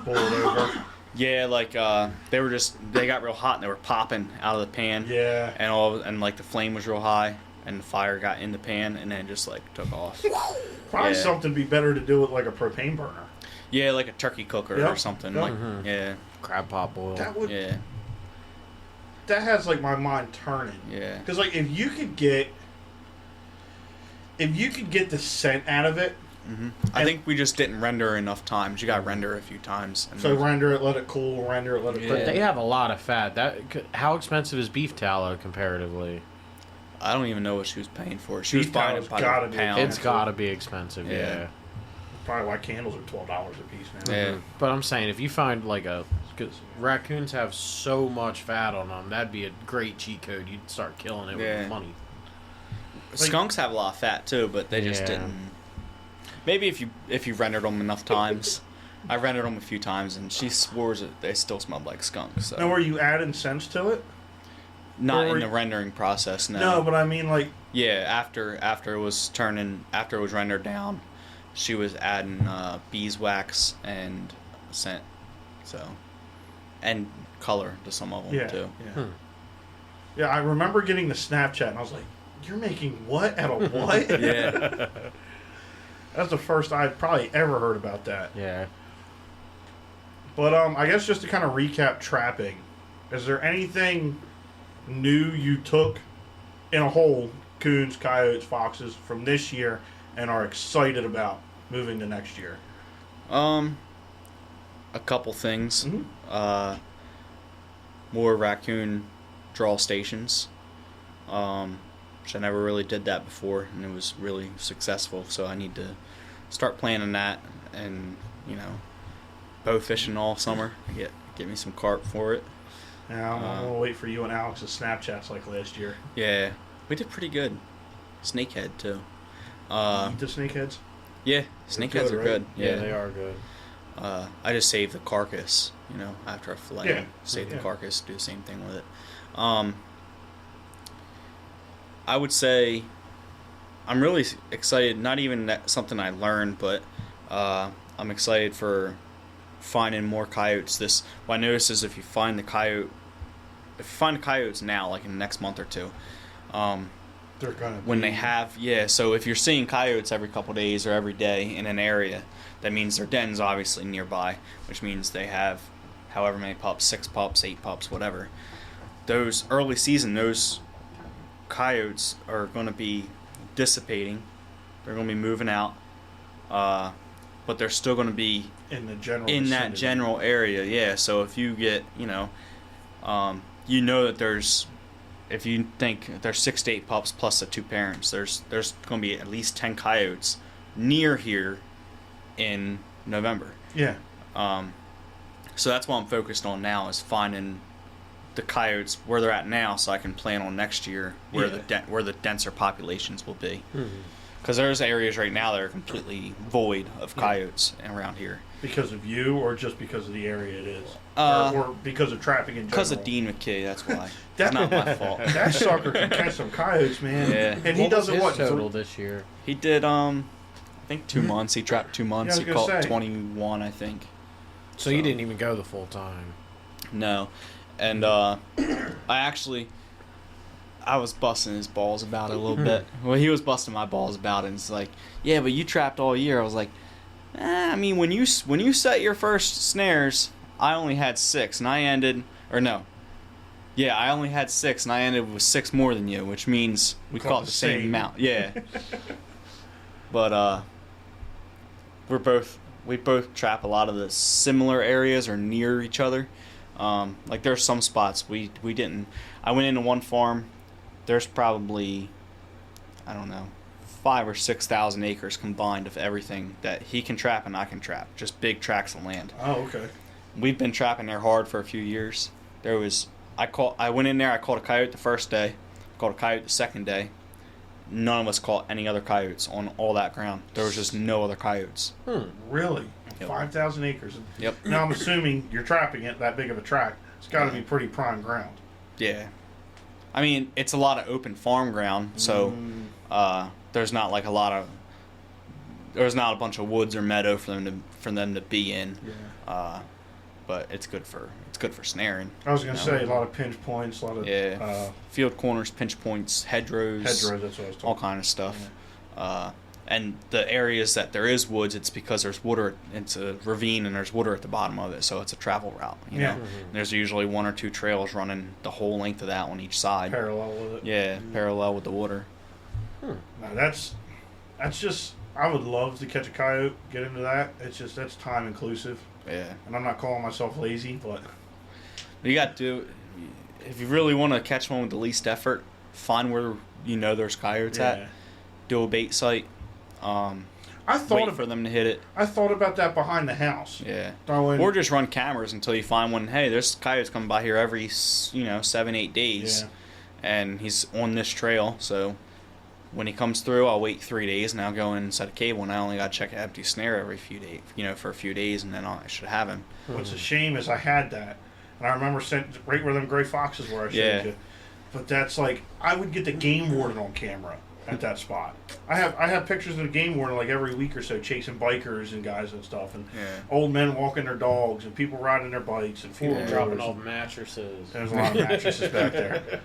Boil it over. Yeah, like they got real hot and they were popping out of the pan. Yeah. And like the flame was real high and the fire got in the pan and then just like took off. Probably Yeah. something be better to do with like a propane burner. Yeah, like a turkey cooker Yep. or something. Yep. Like, Mhm. yeah, Crab pot boil. That would. yeah, That has like my mind turning. yeah. Because like if you could get the scent out of it, I think we just didn't render enough times. You got to render a few times. And so render it, let it cool, render it, let it Yeah. cool. But they have a lot of fat. How expensive is beef tallow comparatively? I don't even know what she was paying for it. She was Beef buying it tallow's by gotta the be pound. It's got to be expensive, Yeah. yeah. Probably why candles are $12 a piece now. Yeah. But I'm saying, if you find like cause raccoons have so much fat on them, that'd be a great cheat code. You'd start killing it Yeah. with money. Skunks have a lot of fat too, but they just Yeah. didn't. Maybe if you rendered them enough times. I rendered them a few times, and she swore that they still smelled like skunks. So. Now, were you adding scents to it? Not or in the rendering process, no. No, but I mean like. Yeah, after it was rendered down, she was adding beeswax and scent, so, and color to some of them Yeah. too. Yeah. Yeah, I remember getting the Snapchat, and I was like, "You're making what out of what?" Yeah. That's the first I've probably ever heard about that. Yeah. But I guess just to kind of recap trapping, is there anything new you took in a whole, coons, coyotes, foxes, from this year and are excited about moving to next year? A couple things. Mhm. More raccoon draw stations. Which I never really did that before, and it was really successful. So I need to start planning that, and bow fishing all summer. Get me some carp for it. Yeah, I'm gonna wait for you and Alex's Snapchats like last year. Yeah, we did pretty good. Snakehead too. Eat the snakeheads. Yeah, snakeheads good, are right? good. Yeah, they are good. I just save the carcass, after I fillet. Yeah. Save the Yeah. carcass, do the same thing with it. I would say I'm really excited. Not even something I learned, but I'm excited for finding more coyotes. What I noticed is if you find the coyotes now, like in the next month or two, They're gonna when be- they have, so if you're seeing coyotes every couple days or every day in an area, that means their den's obviously nearby, which means they have however many pups, 6 pups, 8 pups, whatever. Those early season, those coyotes are going to be dissipating. They're going to be moving out, but they're still going to be in the general in that vicinity. general area. Yeah, so if you get, that there's, if you think there's 6 to 8 pups plus the 2 parents, there's going to be at least 10 coyotes near here in November. Yeah. So that's what I'm focused on now, is finding the coyotes where they're at now, so I can plan on next year where where the denser populations will be. Because there's areas right now that are completely void of coyotes around here. Because of you, or just because of the area it is, or because of trapping in general? Because of Dean McKay, that's why. That- It's not my fault. That sucker can catch some coyotes, man. Yeah. And he What was doesn't his what total this year? He did, I think 2 months. He trapped 2 months. Yeah, I He was gonna caught say. 21, I think. So you didn't even go the full time. No. And I was busting his balls about it a little bit. Well, he was busting my balls about it, and it's like, yeah, but you trapped all year. I was like, I mean, when you set your first snares, I only had 6, and I ended, or no. Yeah, I only had 6, and I ended with 6 more than you, which means we caught the same amount. Yeah. But we both trap a lot of the similar areas or near each other. Like there's some spots we didn't. I went into one farm. There's probably, I don't know, 5,000 or 6,000 acres combined of everything that he can trap and I can trap. Just big tracts of land. Oh, okay. We've been trapping there hard for a few years. I went in there. I caught a coyote the first day. Caught a coyote the second day. None of us caught any other coyotes on all that ground. There was just no other coyotes. Really? Yep. 5,000 acres. Yep. Now I'm assuming you're trapping it that big of a tract. It's got to be pretty prime ground. Yeah. I mean, it's a lot of open farm ground, so there's not like there's not a bunch of woods or meadow for them to be in. Yeah. But it's good for snaring. I was going to say a lot of pinch points, a lot of field corners, pinch points, hedgerows, hedgerows. That's what I was talking all kind of stuff. And the areas that there is woods, it's because there's water. It's a ravine, and there's water at the bottom of it, so it's a travel route. You know, there's usually 1 or 2 trails running the whole length of that on each side. Parallel with it. Yeah, parallel with the water. Now that's just. I would love to catch a coyote, get into that. It's just that's time inclusive. Yeah. And I'm not calling myself lazy, but you got to, if you really want to catch one with the least effort, find where you know there's coyotes at. Do a bait site. Wait for them to hit it. I thought about that behind the house. Yeah. Or just run cameras until you find one. Hey, there's coyotes coming by here every 7-8 days, and he's on this trail. So when he comes through, I'll wait 3 days, and I'll go in and set a cable, and I only got to check an empty snare every few days. For a few days, and then I should have him. What's a shame is I had that, and I remember right where them gray foxes were. I showed you. But that's like I would get the game warden on camera at that spot. I have pictures of the game warden like every week or so chasing bikers and guys and stuff, and old men walking their dogs and people riding their bikes and people dropping off mattresses. There's a lot of mattresses back there.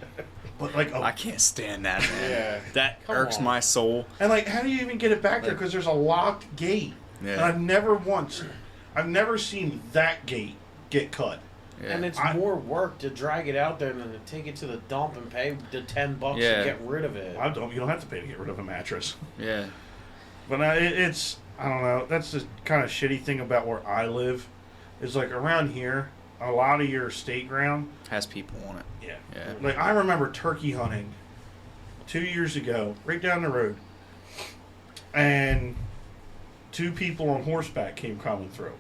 But like I can't stand that, man. Yeah, that irks my soul. And like, how do you even get it back there? Because there's a locked gate. Yeah. And I've never seen that gate get cut. Yeah. And it's more work to drag it out there than to take it to the dump and pay the $10 to get rid of it. You don't have to pay to get rid of a mattress. Yeah. But it's I don't know. That's the kind of shitty thing about where I live. Is like around here, a lot of your state ground has people on it. Yeah. Like I remember turkey hunting 2 years ago, right down the road, and 2 people on horseback came coming through.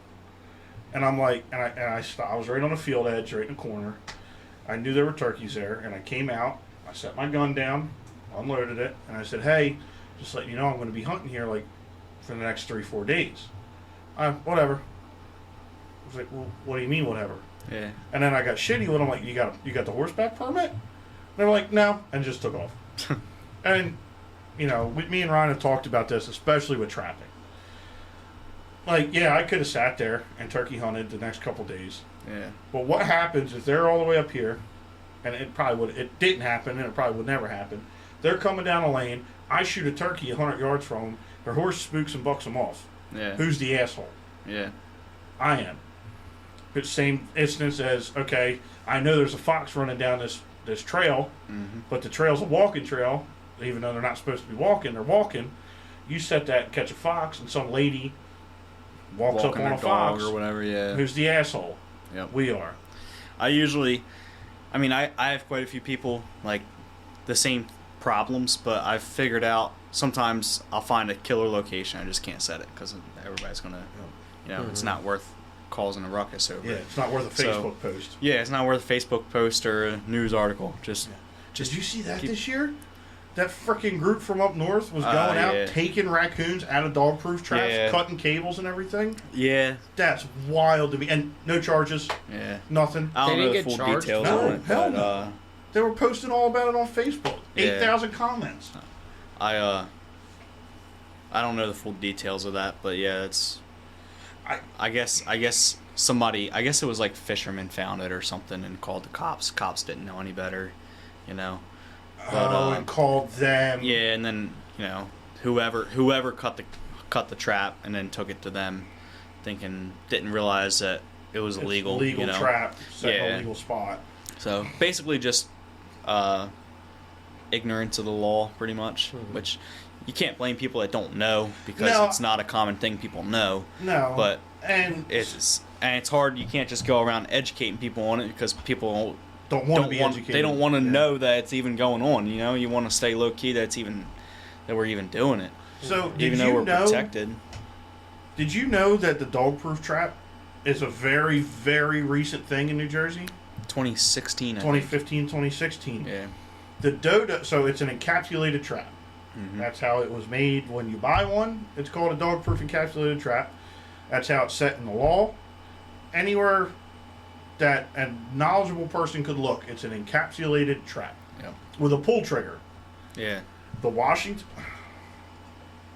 And I'm like, I stopped. I was right on the field edge, right in the corner. I knew there were turkeys there, and I came out. I set my gun down, unloaded it, and I said, "Hey, just letting you know, I'm going to be hunting here like for the next 3-4 days." Whatever. I was like, "Well, what do you mean, whatever?" Yeah. And then I got shitty with them. Like, you got the horseback permit? And they were like, "No," and just took off. And me and Ryan have talked about this, especially with trapping. Like, I could have sat there and turkey hunted the next couple days. Yeah. But what happens if they're all the way up here, and it didn't happen, and it probably would never happen. They're coming down a lane. I shoot a turkey 100 yards from them. Their horse spooks and bucks them off. Yeah. Who's the asshole? Yeah. I am. It's same instance as, okay, I know there's a fox running down this trail, but the trail's a walking trail, even though they're not supposed to be walking, they're walking. You set that and catch a fox, and some lady walks up on a fox or whatever. Who's the asshole? Yep. We are. I have quite a few people like the same problems, but I've figured out sometimes I'll find a killer location. I just can't set it because everybody's gonna it's not worth causing a ruckus over it. It's not worth a Facebook post. Yeah, it's not worth a Facebook post or a news article. Just did you see that this year? That freaking group from up north was going out, taking raccoons out of dog-proof traps, cutting cables and everything. Yeah. That's wild to me. And no charges. Yeah. Nothing. I don't know the full details on it. Hell no. They were posting all about it on Facebook. 8,000 comments. I don't know the full details of that, but it's... I guess somebody... I guess it was like fishermen found it or something and called the cops. Cops didn't know any better, But, and called them. Yeah, and then whoever cut the trap and then took it to them, didn't realize that it was illegal. Legal trap, set in a legal spot. So basically, just ignorance of the law, pretty much. Which you can't blame people that don't know because it's not a common thing people know. No, but it's hard. You can't just go around educating people on it because people don't want to be educated. They don't want to know that it's even going on. You want to stay low key that we're even doing it. So even though we're protected. Did you know that the dog-proof trap is a very, very recent thing in New Jersey? 2016. 2015, 2016. Yeah. The dodo. So it's an encapsulated trap. That's how it was made. When you buy one, it's called a dog-proof encapsulated trap. That's how it's set in the law. Anywhere that a knowledgeable person could look, it's an encapsulated trap with a pull trigger. Yeah. The Washington,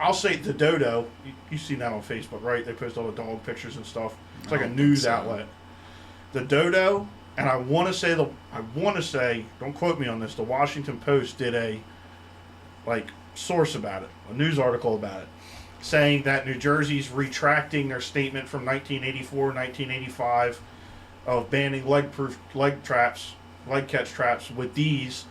I'll say the dodo. You've seen that on Facebook, right? They post all the dog pictures and stuff. It's like a news outlet. The dodo, and I want to say, don't quote me on this. The Washington Post did a source about it, a news article about it. saying that New Jersey's retracting their statement from 1984, 1985 of banning leg catch traps with these.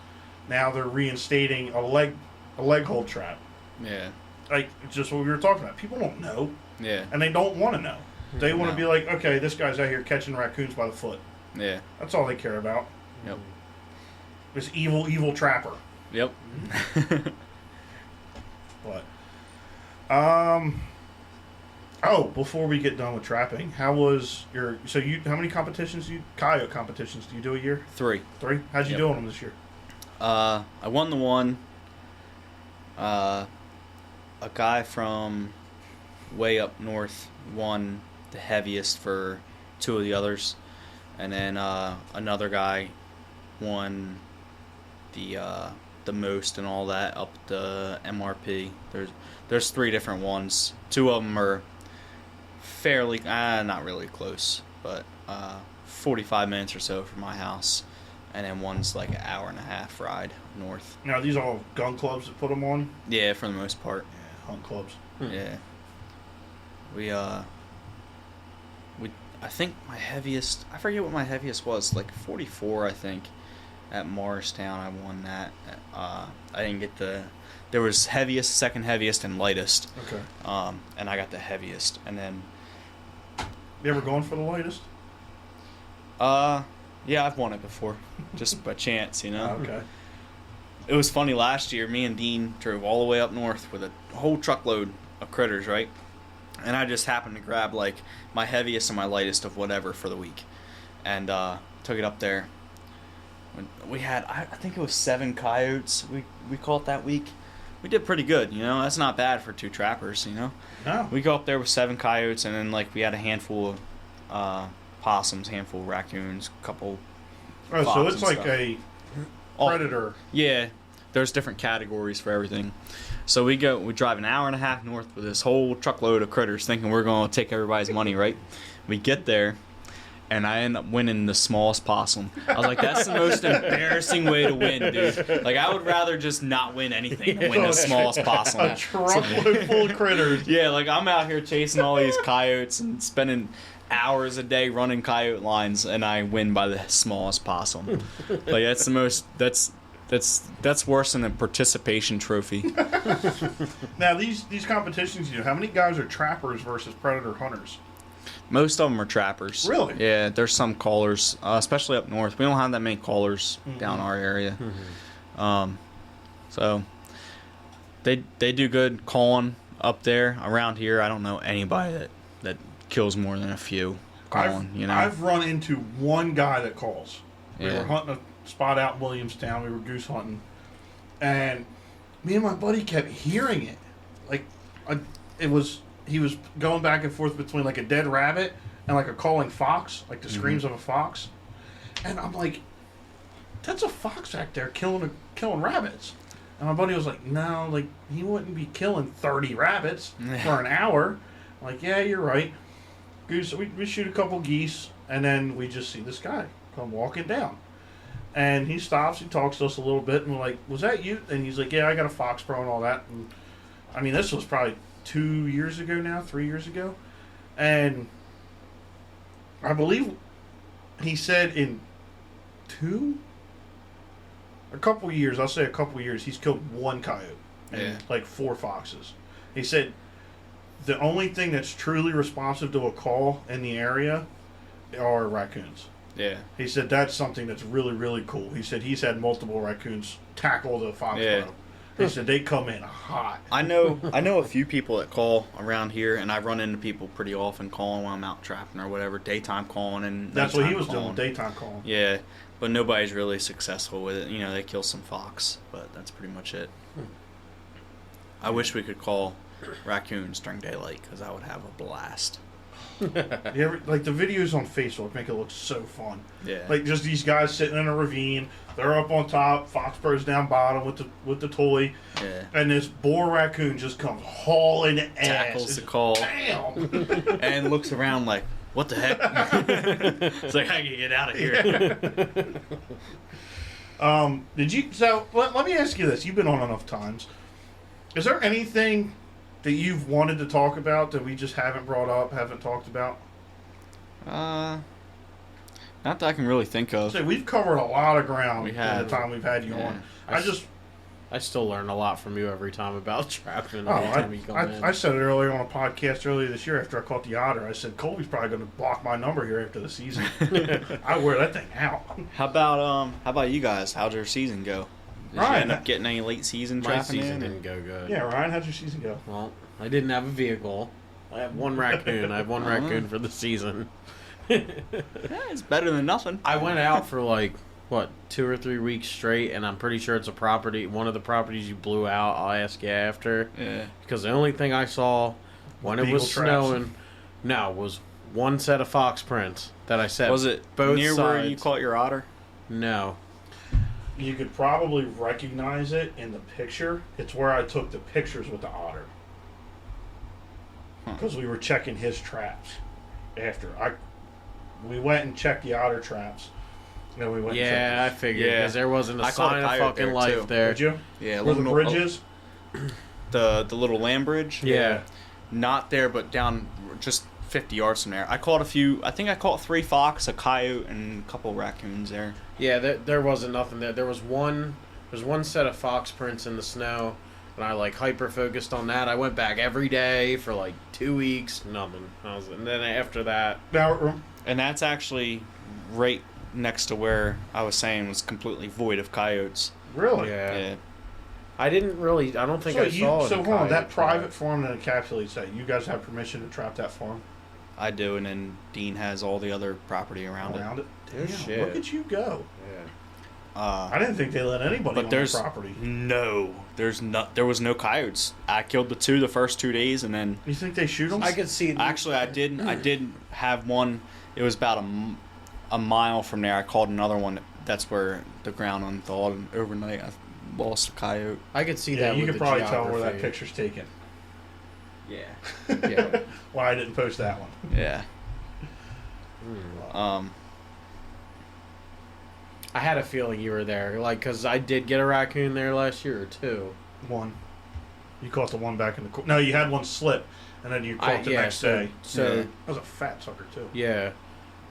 Now they're reinstating a leg hold trap. Yeah. Like, it's just what we were talking about. People don't know. Yeah. And they don't want to know. They want to be like, okay, this guy's out here catching raccoons by the foot. Yeah. That's all they care about. Yep. This evil trapper. Yep. But, before we get done with trapping, how was how many coyote competitions do you do a year? 3. 3? How'd you do on them this year? I won the one. A guy from way up north won the heaviest for 2 of the others, and then another guy won the most and all that up the MRP. There's 3 different ones. 2 of them are fairly not really close, but 45 minutes or so from my house, and then one's like an hour and a half ride north. Now, are these all gun clubs that put them on? Yeah, for the most part. Yeah, hunt clubs. Yeah. I think my heaviest, I forget what my heaviest was, like 44, I think, at Morristown. I won that. I didn't get there was heaviest, second heaviest, and lightest. Okay. And I got the heaviest. And then... You ever gone for the lightest? Yeah, I've won it before. Just by chance, you know? Okay. It was funny, last year, me and Dean drove all the way up north with a whole truckload of critters, right? And I just happened to grab, like, my heaviest and my lightest of whatever for the week. And took it up there. We had, I think it was 7 coyotes we caught that week. We did pretty good, you know? That's not bad for 2 trappers, you know? No. We go up there with 7 coyotes, and then, like, we had a handful of possums, handful of raccoons, couple foxes. So it's like stuff. a predator. Yeah, there's different categories for everything. So we drive an hour and a half north with this whole truckload of critters, thinking we're going to take everybody's money, right? We get there, and I end up winning the smallest possum. I was like, that's the most embarrassing way to win, dude. Like, I would rather just not win anything than win the smallest possum. A truckload full of critters. Yeah, like, I'm out here chasing all these coyotes and spending hours a day running coyote lines, and I win by the smallest possum. Like, that's the most... That's worse than a participation trophy. Now, these competitions, how many guys are trappers versus predator hunters? Most of them are trappers. Really? Yeah, there's some callers, especially up north. We don't have that many callers down our area. So they do good calling up there. Around here, I don't know anybody that kills more than a few calling. I've run into one guy that calls. We Yeah. were hunting a spot out in Williamstown. We were goose hunting, and me and my buddy kept hearing it. Like, he was going back and forth between like a dead rabbit and like a calling fox, like the screams of a fox. And I'm like, that's a fox back there killing rabbits. And my buddy was like, no, like, he wouldn't be killing 30 rabbits for an hour. I'm like, yeah, you're right. Goose, we shoot a couple geese, and then we just see this guy come walking down. And he stops, he talks to us a little bit, and we're like, was that you? And he's like, yeah, I got a fox pro and all that. And I mean, this was probably 3 years ago. And I believe he said in a couple years, he's killed 1 coyote and like 4 foxes. He said the only thing that's truly responsive to a call in the area are raccoons. Yeah. He said that's something that's really, really cool. He said he's had multiple raccoons tackle the fox pro. He said they come in hot. I know a few people that call around here, and I run into people pretty often calling when I'm out trapping or whatever, daytime calling and that's what he was calling. doing, daytime calling. Yeah, but nobody's really successful with it. You know, they kill some fox, but that's pretty much it. I wish we could call raccoons during daylight, because I would have a blast. You ever, like, the videos on Facebook make it look so fun. Yeah. Like, just these guys sitting in a ravine, they're up on top, Foxboro's down bottom with the toy, and this boar raccoon just comes hauling ass. Tackles the call. Damn! And looks around like, what the heck? It's like, I can get out of here. So let me ask you this. You've been on enough times. Is there anything that you've wanted to talk about that we just haven't brought up, haven't talked about? Not that I can really think of. So we've covered a lot of ground We in have. the time we've had you on. I still learn a lot from you every time about trapping. Oh, Every time you come in. I said it earlier on a podcast earlier this year after I caught the otter. I said Colby's probably going to block my number here after the season. I wear that thing out. How about you guys? How'd your season go? Did you end up getting any late season My trapping season in? didn't go good. Yeah, Ryan, how'd your season go? Well, I didn't have a vehicle. I have one raccoon. I have one raccoon for the season. Yeah, it's better than nothing. I went out for like, 2 or 3 weeks straight, and I'm pretty sure it's a property. One of the properties you blew out. I'll ask you after. Yeah. Because the only thing I saw when it was snowing, was one set of fox prints that I set. Was it both near sides. where you caught your otter? No. You could probably recognize it in the picture. It's where I took the pictures with the otter. Because we were checking his traps after. We went and checked the otter traps. Then we went and Yeah, I checked figured. Because there wasn't a I caught sign a of coyote fucking there, life too. there. Did you? Yeah, Where the bridges? The little land bridge. Yeah. Not there, but down just 50 yards from there. I caught a few. I think I caught 3 fox, a coyote, and a couple raccoons there. Yeah, there wasn't nothing there. There was one set of fox prints in the snow, and I like hyper focused on that. I went back every day for like 2 weeks, nothing. And then after that, And that's actually right next to where I was saying was completely void of coyotes. Really? yeah, I didn't really. I don't think So I saw it. So in hold on, that coyote private trap. farm that encapsulates that, you guys have permission to trap that farm I do, and then Dean has all the other property around it. around it? Oh, Damn, shit. look at you go. Yeah. I didn't think they let anybody But on there's the property. there was no coyotes. I killed the first 2 days, and then You think they shoot them? I could see. actually I did have one. It was about a mile from there. I called another one. That's where the ground unthawed, and overnight I lost a coyote. I could see Yeah, that. you with could the probably tell where that geography. picture's taken. Yeah. Yeah. Why I didn't post that one. Yeah. I had a feeling you were there, like, because I did get a raccoon there last year or two. One. You caught the one back in the... No, you had one slip, and then you caught the next day. So That was a fat sucker, too. yeah,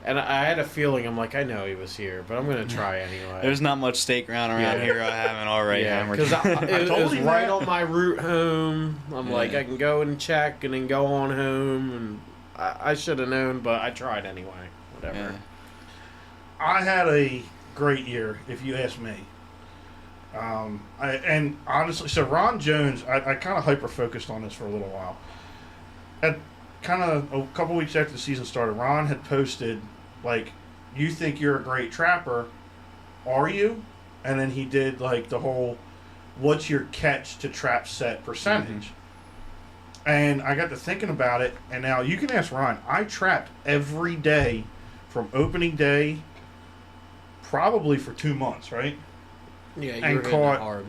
and I had a feeling. I'm like, I know he was here, but I'm gonna try anyway. There's not much stake ground around Yeah. here. I haven't already yeah, hammered. because it told was him right that. on my route home. I'm like, Yeah. I can go and check and then go on home, and I should have known, but I tried anyway. Whatever. Yeah. I had a great year, if you ask me. And honestly, so Ron Jones, I kind of hyper-focused on this for a little while. At kind of a couple weeks after the season started, Ron had posted, like, you think you're a great trapper, are you? And then he did, like, the whole, what's your catch to trap set percentage? And I got to thinking about it, and now you can ask Ron. I trapped every day from opening day, probably for 2 months, right? Yeah, you And were hitting it caught- hard.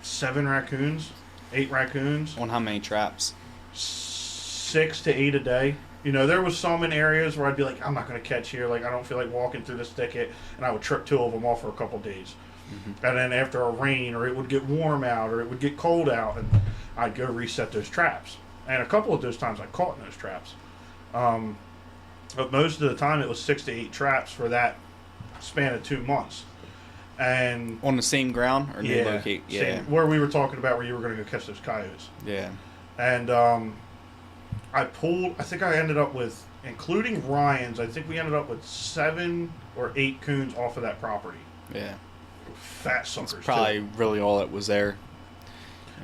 7 raccoons, 8 raccoons, On how many traps? 6 to 8 a day. You know, there was some in areas where I'd be like, I'm not going to catch here. Like, I don't feel like walking through this thicket. And I would trip 2 of them off for a couple days. And then after a rain, or it would get warm out, or it would get cold out, and I'd go reset those traps. And a couple of those times I caught in those traps. But most of the time it was 6 to 8 traps for that span of 2 months. And On the same ground or new locate? Yeah. same- where we were talking about where you were going to go catch those coyotes. Yeah. And I think I ended up with, including Ryan's, I think we ended up with 7 or 8 coons off of that property. Yeah. Fat suckers. That's probably too. really all that was there.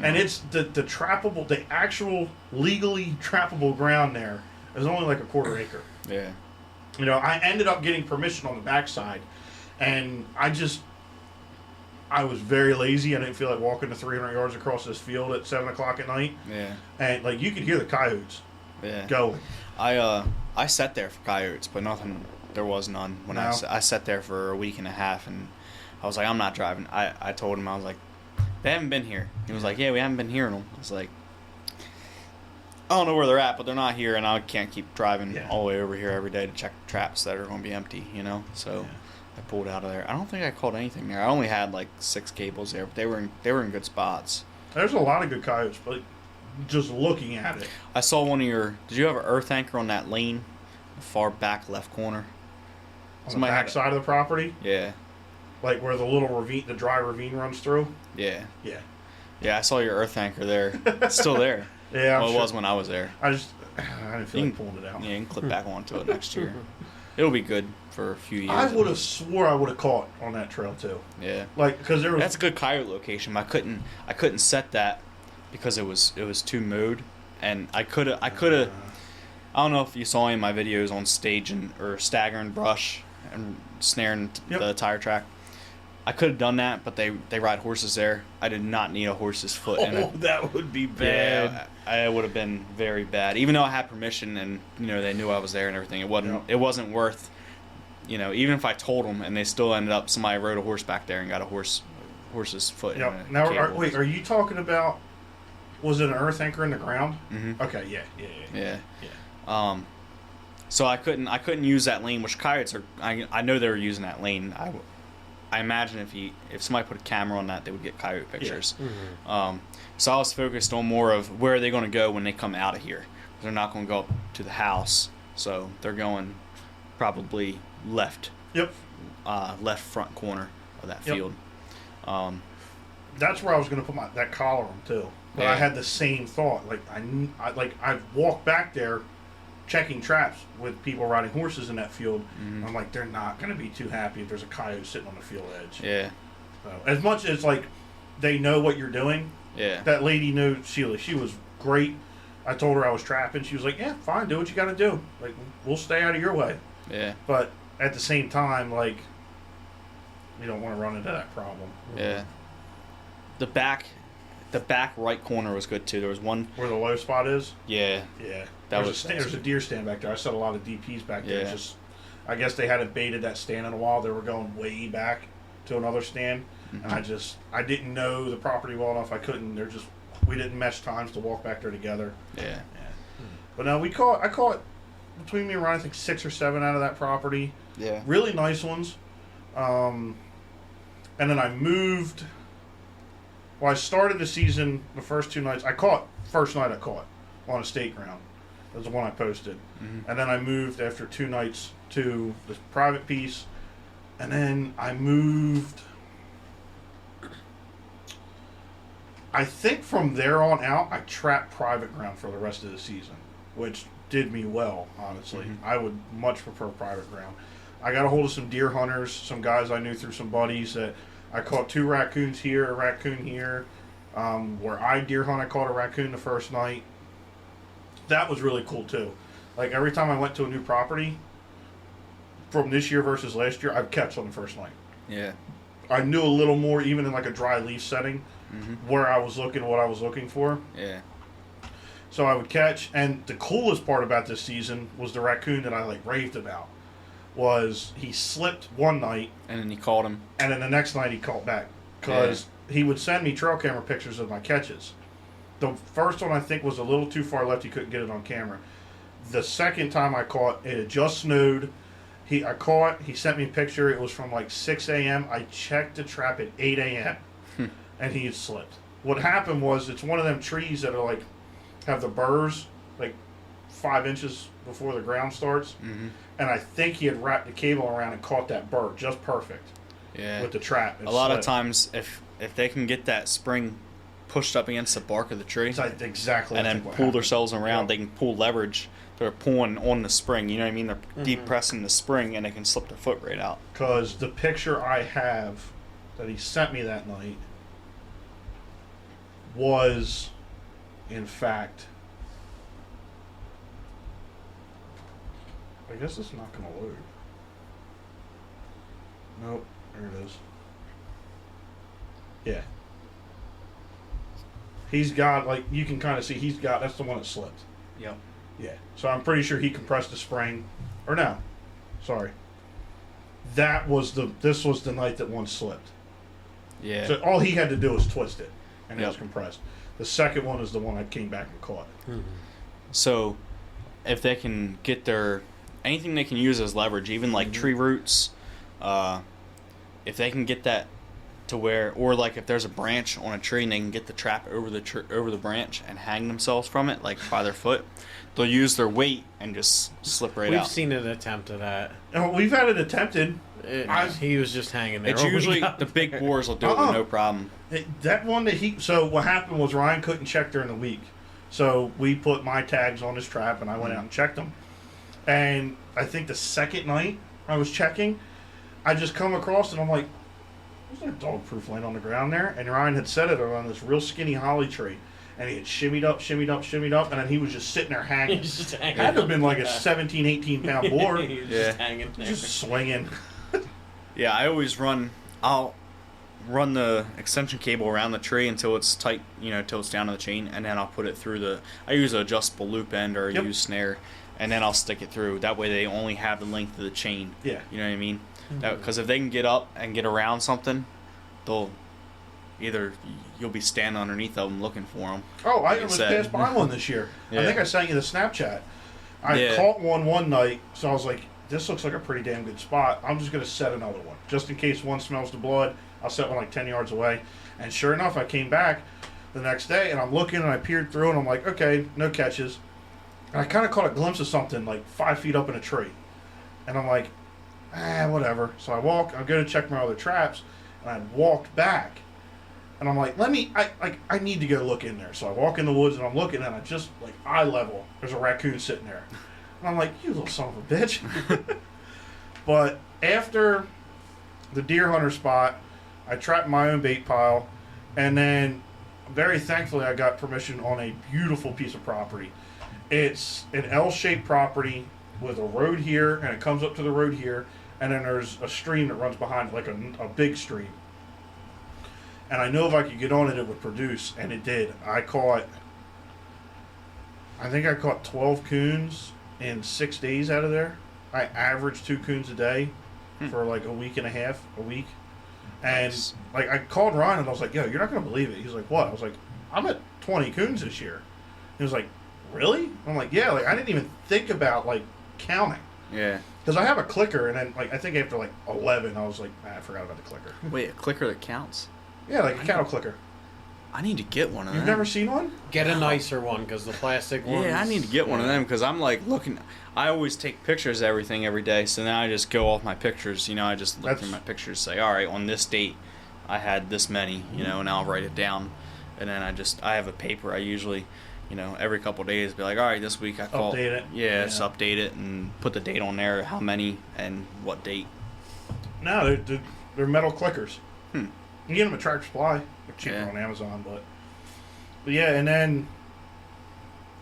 And it's the trappable, the actual legally trappable ground there is only like a quarter acre. Yeah. You know, I ended up getting permission on the backside, and I was very lazy. I didn't feel like walking the 300 yards across this field at 7 o'clock at night. Yeah. And, like, you could hear the coyotes Yeah. going. I sat there for coyotes, but nothing. There was none when No. I sat there for a week and a half, and I was like, I'm not driving. I told him, I was like, they haven't been here. He was like, yeah, we haven't been hearing them. I was like, I don't know where they're at, but they're not here, and I can't keep driving all the way over here every day to check traps that are going to be empty, you know. So I pulled out of there. I don't think I caught anything there. I only had like 6 cables there, but they were in good spots. There's a lot of good coyotes, but just looking at it. I saw one of your. Did you have an earth anchor on that lane, the far back left corner? On the back side of the property? Yeah. Like where the little ravine, the dry ravine runs through? Yeah. Yeah. Yeah, I saw your earth anchor there. It's still there. Yeah, Well, it was when I was there. I didn't feel like pulling it out. Yeah, you can clip back onto it next year. It'll be good for a few years. I would have swore I would have caught on that trail too. Yeah. Like, because there was... That's a good coyote location. I couldn't set that because it was too mowed, and I could have. I don't know if you saw any of my videos on staging or staggering brush and snaring the tire track. I could have done that, but they ride horses there. I did not need a horse's foot in it. Oh, that would be bad. Yeah, it would have been very bad. Even though I had permission and they knew I was there and everything, it wasn't worth. Even if I told them and they still ended up, somebody rode a horse back there and got a horse's foot in it. Now, are you talking about? Was it an earth anchor in the ground? Mm-hmm. Okay, yeah. So I couldn't use that lane, which coyotes are. I know they were using that lane. I imagine if somebody put a camera on that, they would get coyote pictures. Yeah. Mm-hmm. So I was focused on more of where are they going to go when they come out of here. They're not going to go up to the house, so they're going probably left. Yep. Left front corner of that field. That's where I was going to put that collar on too. But I had the same thought. Like I've walked back there, checking traps with people riding horses in that field. Mm-hmm. I'm like, they're not going to be too happy if there's a coyote sitting on the field edge. Yeah. So, as much as like they know what you're doing. Yeah. That lady knew Sheila. She was great. I told her I was trapping. She was like, "Yeah, fine. Do what you got to do. Like, we'll stay out of your way." Yeah. But at the same time, like, you don't want to run into that problem. Yeah. The back right corner was good too. There was one Where the low spot is. Yeah. Yeah. There's a deer stand back there. I set a lot of DPs back there. Yeah. Just, I guess they hadn't baited that stand in a while. They were going way back to another stand, Mm-hmm. and I didn't know the property well enough. I couldn't. We didn't mesh times to walk back there together. Yeah. But no, I caught between me and Ryan, I think 6 or 7 out of that property. Yeah. Really nice ones. And then I moved. Well, I started the season the first 2 nights. First night I caught on a state ground. That was the one I posted. Mm-hmm. And then I moved after 2 nights to this private piece. And then I moved. I think from there on out, I trapped private ground for the rest of the season, which did me well, honestly. Mm-hmm. I would much prefer private ground. I got a hold of some deer hunters, some guys I knew through some buddies that I caught 2 raccoons here, a raccoon here. Where I deer hunt, I caught a raccoon the first night. That was really cool too. Like every time I went to a new property, from this year versus last year, I'd catch on the first night. Yeah. I knew a little more, even in like a dry leaf setting, Mm-hmm. where I was looking, what I was looking for. Yeah. So I would catch, and the coolest part about this season was the raccoon that I like raved about. Was he slipped one night, And then you called him. and then the next night he caught back because he would send me trail camera pictures of my catches. The first one I think was a little too far left; he couldn't get it on camera. The second time I caught, it had just snowed. He sent me a picture. It was from like 6 a.m. I checked the trap at 8 a.m. and he had slipped. What happened was it's one of them trees that are like have the burrs like 5 inches before the ground starts, and I think he had wrapped the cable around and caught that burr just perfect. Yeah. With the trap. A lot of times, if they can get that spring pushed up against the bark of the tree, exactly, and then pull themselves around, they can pull leverage. They're pulling on the spring. You know what I mean? They're deep pressing the spring, and they can slip their foot right out. Because the picture I have that he sent me that night was, in fact, I guess it's not going to load. Nope, there it is. Yeah. He's got, like, you can kind of see that's the one that slipped. Yep. Yeah. So I'm pretty sure he compressed the spring. Or no. Sorry. This was the night that one slipped. Yeah. So all he had to do was twist it, and it Yep. was compressed. The second one is the one I came back and caught. Mm-hmm. So, if they can get anything they can use as leverage, even like tree roots, if they can get that to where, or like if there's a branch on a tree and they can get the trap over the branch and hang themselves from it, like by their foot, they'll use their weight and just slip right out. We've seen an attempt of that. We've had it attempted. He was just hanging there. It's usually the big boars will do it with no problem. That one that so what happened was Ryan couldn't check during the week. So we put my tags on his trap and I went out and checked them. And I think the second night I was checking, I just come across and I'm like, there's no dog proof laying on the ground there. And Ryan had set it on this real skinny holly tree. And he had shimmied up, and then he was just sitting there hanging. He's just hanging. Had to have been like a 17, 18 pound boar. He was just hanging there. Just swinging. Yeah, I'll run the extension cable around the tree until it's tight, until it's down to the chain, and then I'll put it through I use an adjustable loop end or use snare, and then I'll stick it through. That way they only have the length of the chain. Yeah. You know what I mean? Because if they can get up and get around something, they'll you'll be standing underneath them looking for them. Oh, I almost passed by one this year. Yeah. I think I sent you the Snapchat. I caught one night, so I was like, this looks like a pretty damn good spot. I'm just going to set another one. Just in case one smells the blood, I'll set one like 10 yards away. And sure enough, I came back the next day, and I'm looking, and I peered through, and I'm like, okay, no catches. And I kind of caught a glimpse of something like 5 feet up in a tree. And I'm like, whatever. So I'm going to check my other traps, and I walked back. And I'm like, I need to go look in there. So I walk in the woods and I'm looking and I just, like, eye level, there's a raccoon sitting there. And I'm like, you little son of a bitch. But after the deer hunter spot, I trapped my own bait pile. And then, very thankfully, I got permission on a beautiful piece of property. It's an L-shaped property with a road here, and it comes up to the road here. And then there's a stream that runs behind it, like a big stream. And I know if I could get on it, it would produce, and it did. I think I caught 12 coons in 6 days out of there. I averaged 2 coons a day for like a week. And like I called Ryan and I was like, yo, you're not going to believe it. He was like, what? I was like, I'm at 20 coons this year. He was like, really? I'm like, yeah, like I didn't even think about like counting. Yeah. Because I have a clicker, and then like I think after like 11, I was like, I forgot about the clicker. Wait, a clicker that counts? Yeah, like a cattle clicker. I need to get one of them. You've never seen one? Get a nicer one, because the plastic ones... Yeah, I need to get one of them, because I'm like looking... I always take pictures of everything every day, so now I just go off my pictures. I just look through my pictures, say, all right, on this date, I had this many, and I'll write it down. And then I have a paper I usually, every couple of days, be like, all right, this week I call... Update it. Yeah, just update it and put the date on there, how many, and what date. No, they're metal clickers. You can get them at Tractor Supply. They're cheaper on Amazon, but yeah, and then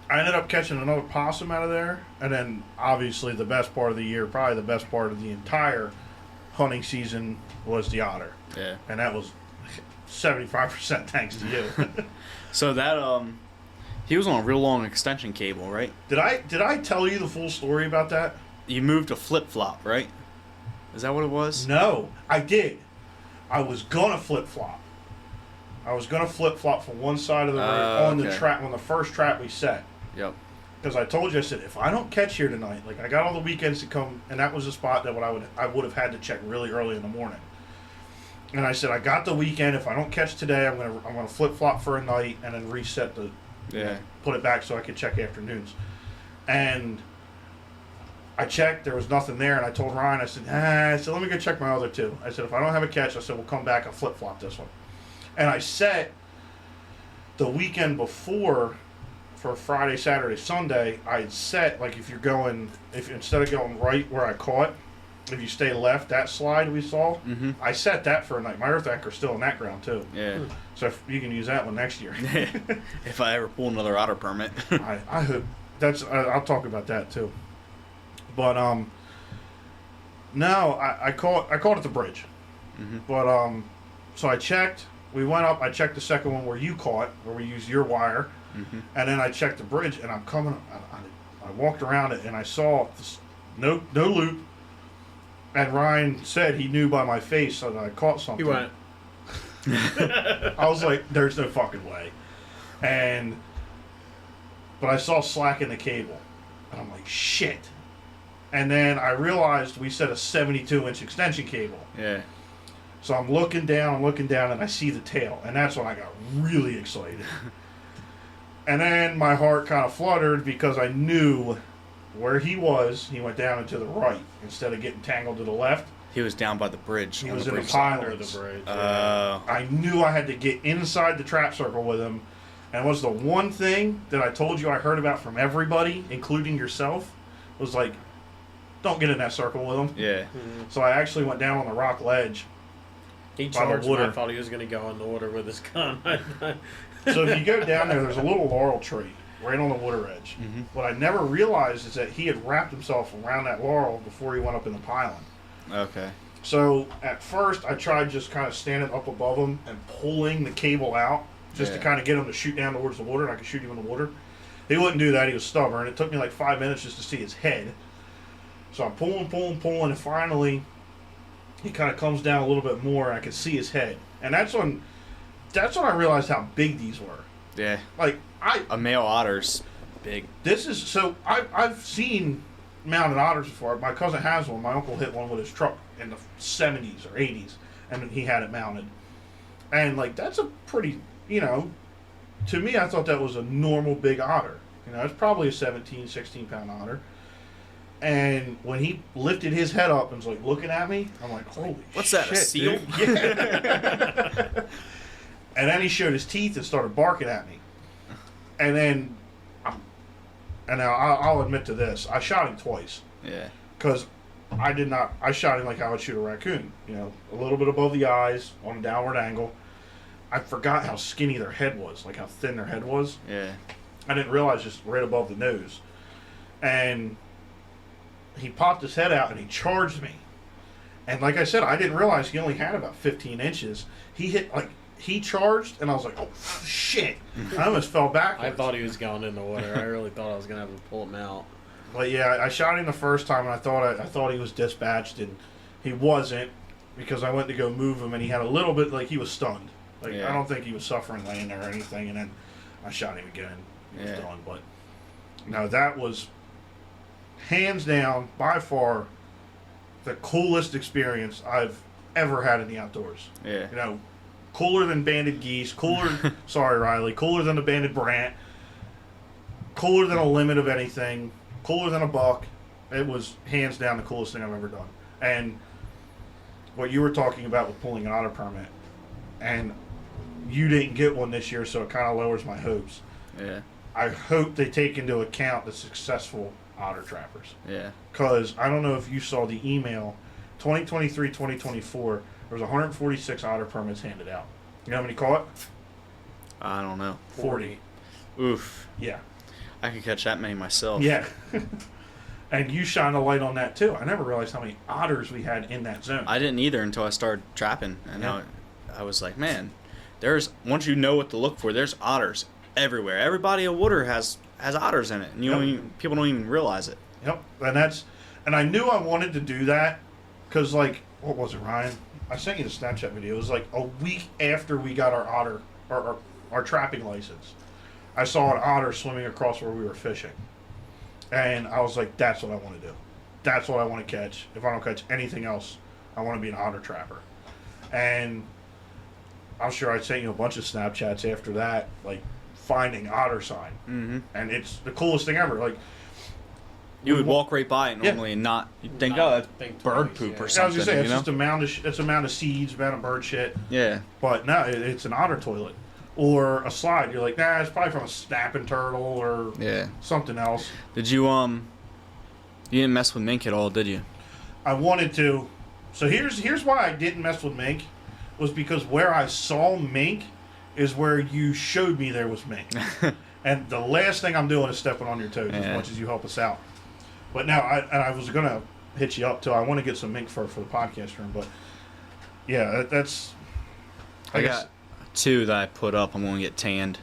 I ended up catching another possum out of there, and then obviously the best part of the year, probably the best part of the entire hunting season, was the otter. Yeah. And that was 75% thanks to you. So that he was on a real long extension cable, right? Did I tell you the full story about that? You moved a flip flop, right? Is that what it was? No, I did. I was gonna flip flop. I was gonna flip flop from one side of the road on the trap, on the first trap we set. Yep. Because I told you, I said, if I don't catch here tonight, like I got all the weekends to come, and that was a spot that I would have had to check really early in the morning. And I said, I got the weekend. If I don't catch today, I'm gonna flip flop for a night and then reset put it back so I could check afternoons. And I checked, there was nothing there, and I told Ryan, I said, let me go check my other two. I said, if I don't have a catch, I said, we'll come back and flip-flop this one. And I set the weekend before, for Friday, Saturday, Sunday, I had set, like if instead of going right where I caught, if you stay left, that slide we saw, I set that for a night. My earth anchor's still in that ground, too. Yeah. So you can use that one next year. If I ever pull another otter permit. I hope. I'll talk about that, too. But no, I caught at the bridge. But so I checked. We went up. I checked the second one where you caught, where we used your wire, and then I checked the bridge. And I'm coming. I walked around it and I saw this, no loop. And Ryan said he knew by my face that I caught something. He went. I was like, "There's no fucking way." But I saw slack in the cable, and I'm like, "Shit." And then I realized we set a 72-inch extension cable. Yeah. So I'm looking down, and I see the tail, and that's when I got really excited. And then my heart kind of fluttered because I knew where he was. He went down and to the right instead of getting tangled to the left. He was down by the bridge. He was in the pylons. The bridge. I knew I had to get inside the trap circle with him. And it was the one thing that I told you I heard about from everybody, including yourself, was like, don't get in that circle with him. Yeah. Mm-hmm. So I actually went down on the rock ledge. He charged me. I thought he was going to go in the water with his gun. So if you go down there's a little laurel tree right on the water edge. Mm-hmm. What I never realized is that he had wrapped himself around that laurel before he went up in the pylon. Okay. So at first I tried just kind of standing up above him and pulling the cable out just to kind of get him to shoot down towards the water, and I could shoot him in the water. He wouldn't do that. He was stubborn. It took me like 5 minutes just to see his head. So I'm pulling, and finally he kind of comes down a little bit more, and I can see his head. And that's when I realized how big these were. Yeah. Like a male otter's big. This is so I've seen mounted otters before. My cousin has one. My uncle hit one with his truck in the 70s or 80s, and he had it mounted. And like that's a pretty, to me I thought that was a normal big otter. It's probably a 17, 16 pound otter. And when he lifted his head up and was like looking at me, I'm like, holy What's shit, that, a seal? dude. Yeah. And then he showed his teeth and started barking at me. And then, now I'll admit to this, I shot him twice. Yeah. Because I shot him like I would shoot a raccoon. A little bit above the eyes, on a downward angle. I forgot how skinny their head was, like how thin their head was. Yeah. I didn't realize just right above the nose. And he popped his head out and he charged me. And like I said, I didn't realize he only had about 15 inches. He charged, and I was like, oh, shit. I almost fell backwards. I thought he was going in the water. I really thought I was going to have to pull him out. But yeah, I shot him the first time, and I thought he was dispatched, and he wasn't, because I went to go move him, and he had a little bit, like he was stunned. I don't think he was suffering laying there or anything, and then I shot him again. He was done. But no, that was hands down, by far, the coolest experience I've ever had in the outdoors. Yeah. Cooler than banded geese, sorry Riley, cooler than a banded brant, cooler than a limit of anything, cooler than a buck. It was hands down the coolest thing I've ever done. And what you were talking about with pulling an otter permit, and you didn't get one this year, so it kind of lowers my hopes. Yeah. I hope they take into account the successful otter trappers. Yeah. Because I don't know if you saw the email, 2023-2024, there was 146 otter permits handed out. You know how many caught? I don't know. 40. Oof. Yeah. I could catch that many myself. Yeah. And you shine a light on that too. I never realized how many otters we had in that zone. I didn't either until I started trapping. And I was like, man, once you know what to look for, there's otters everywhere. Every body of water has otters in it. And people don't even realize it. Yep. And I knew I wanted to do that because, like, what was it, Ryan? I sent you the Snapchat video. It was like a week after we got our otter, our trapping license. I saw an otter swimming across where we were fishing. And I was like, that's what I want to do. That's what I want to catch. If I don't catch anything else, I want to be an otter trapper. And I'm sure I sent you a bunch of Snapchats after that, like finding otter sign. Mm-hmm. And it's the coolest thing ever. Like, you would walk right by it normally and you'd think, oh, that's bird poop or I something. was gonna say, it's just a mound of seeds, a mound of bird shit. Yeah. But no, it's an otter toilet. Or a slide. You're like, nah, it's probably from a snapping turtle or something else. Did you, you didn't mess with mink at all, did you? I wanted to. So here's why I didn't mess with mink, was because where I saw mink is where you showed me there was mink. And the last thing I'm doing is stepping on your toes as much as you help us out. But now, I was going to hit you up too. I want to get some mink fur for the podcast room, but yeah, that's... I got 2 that I put up. I'm going to get tanned,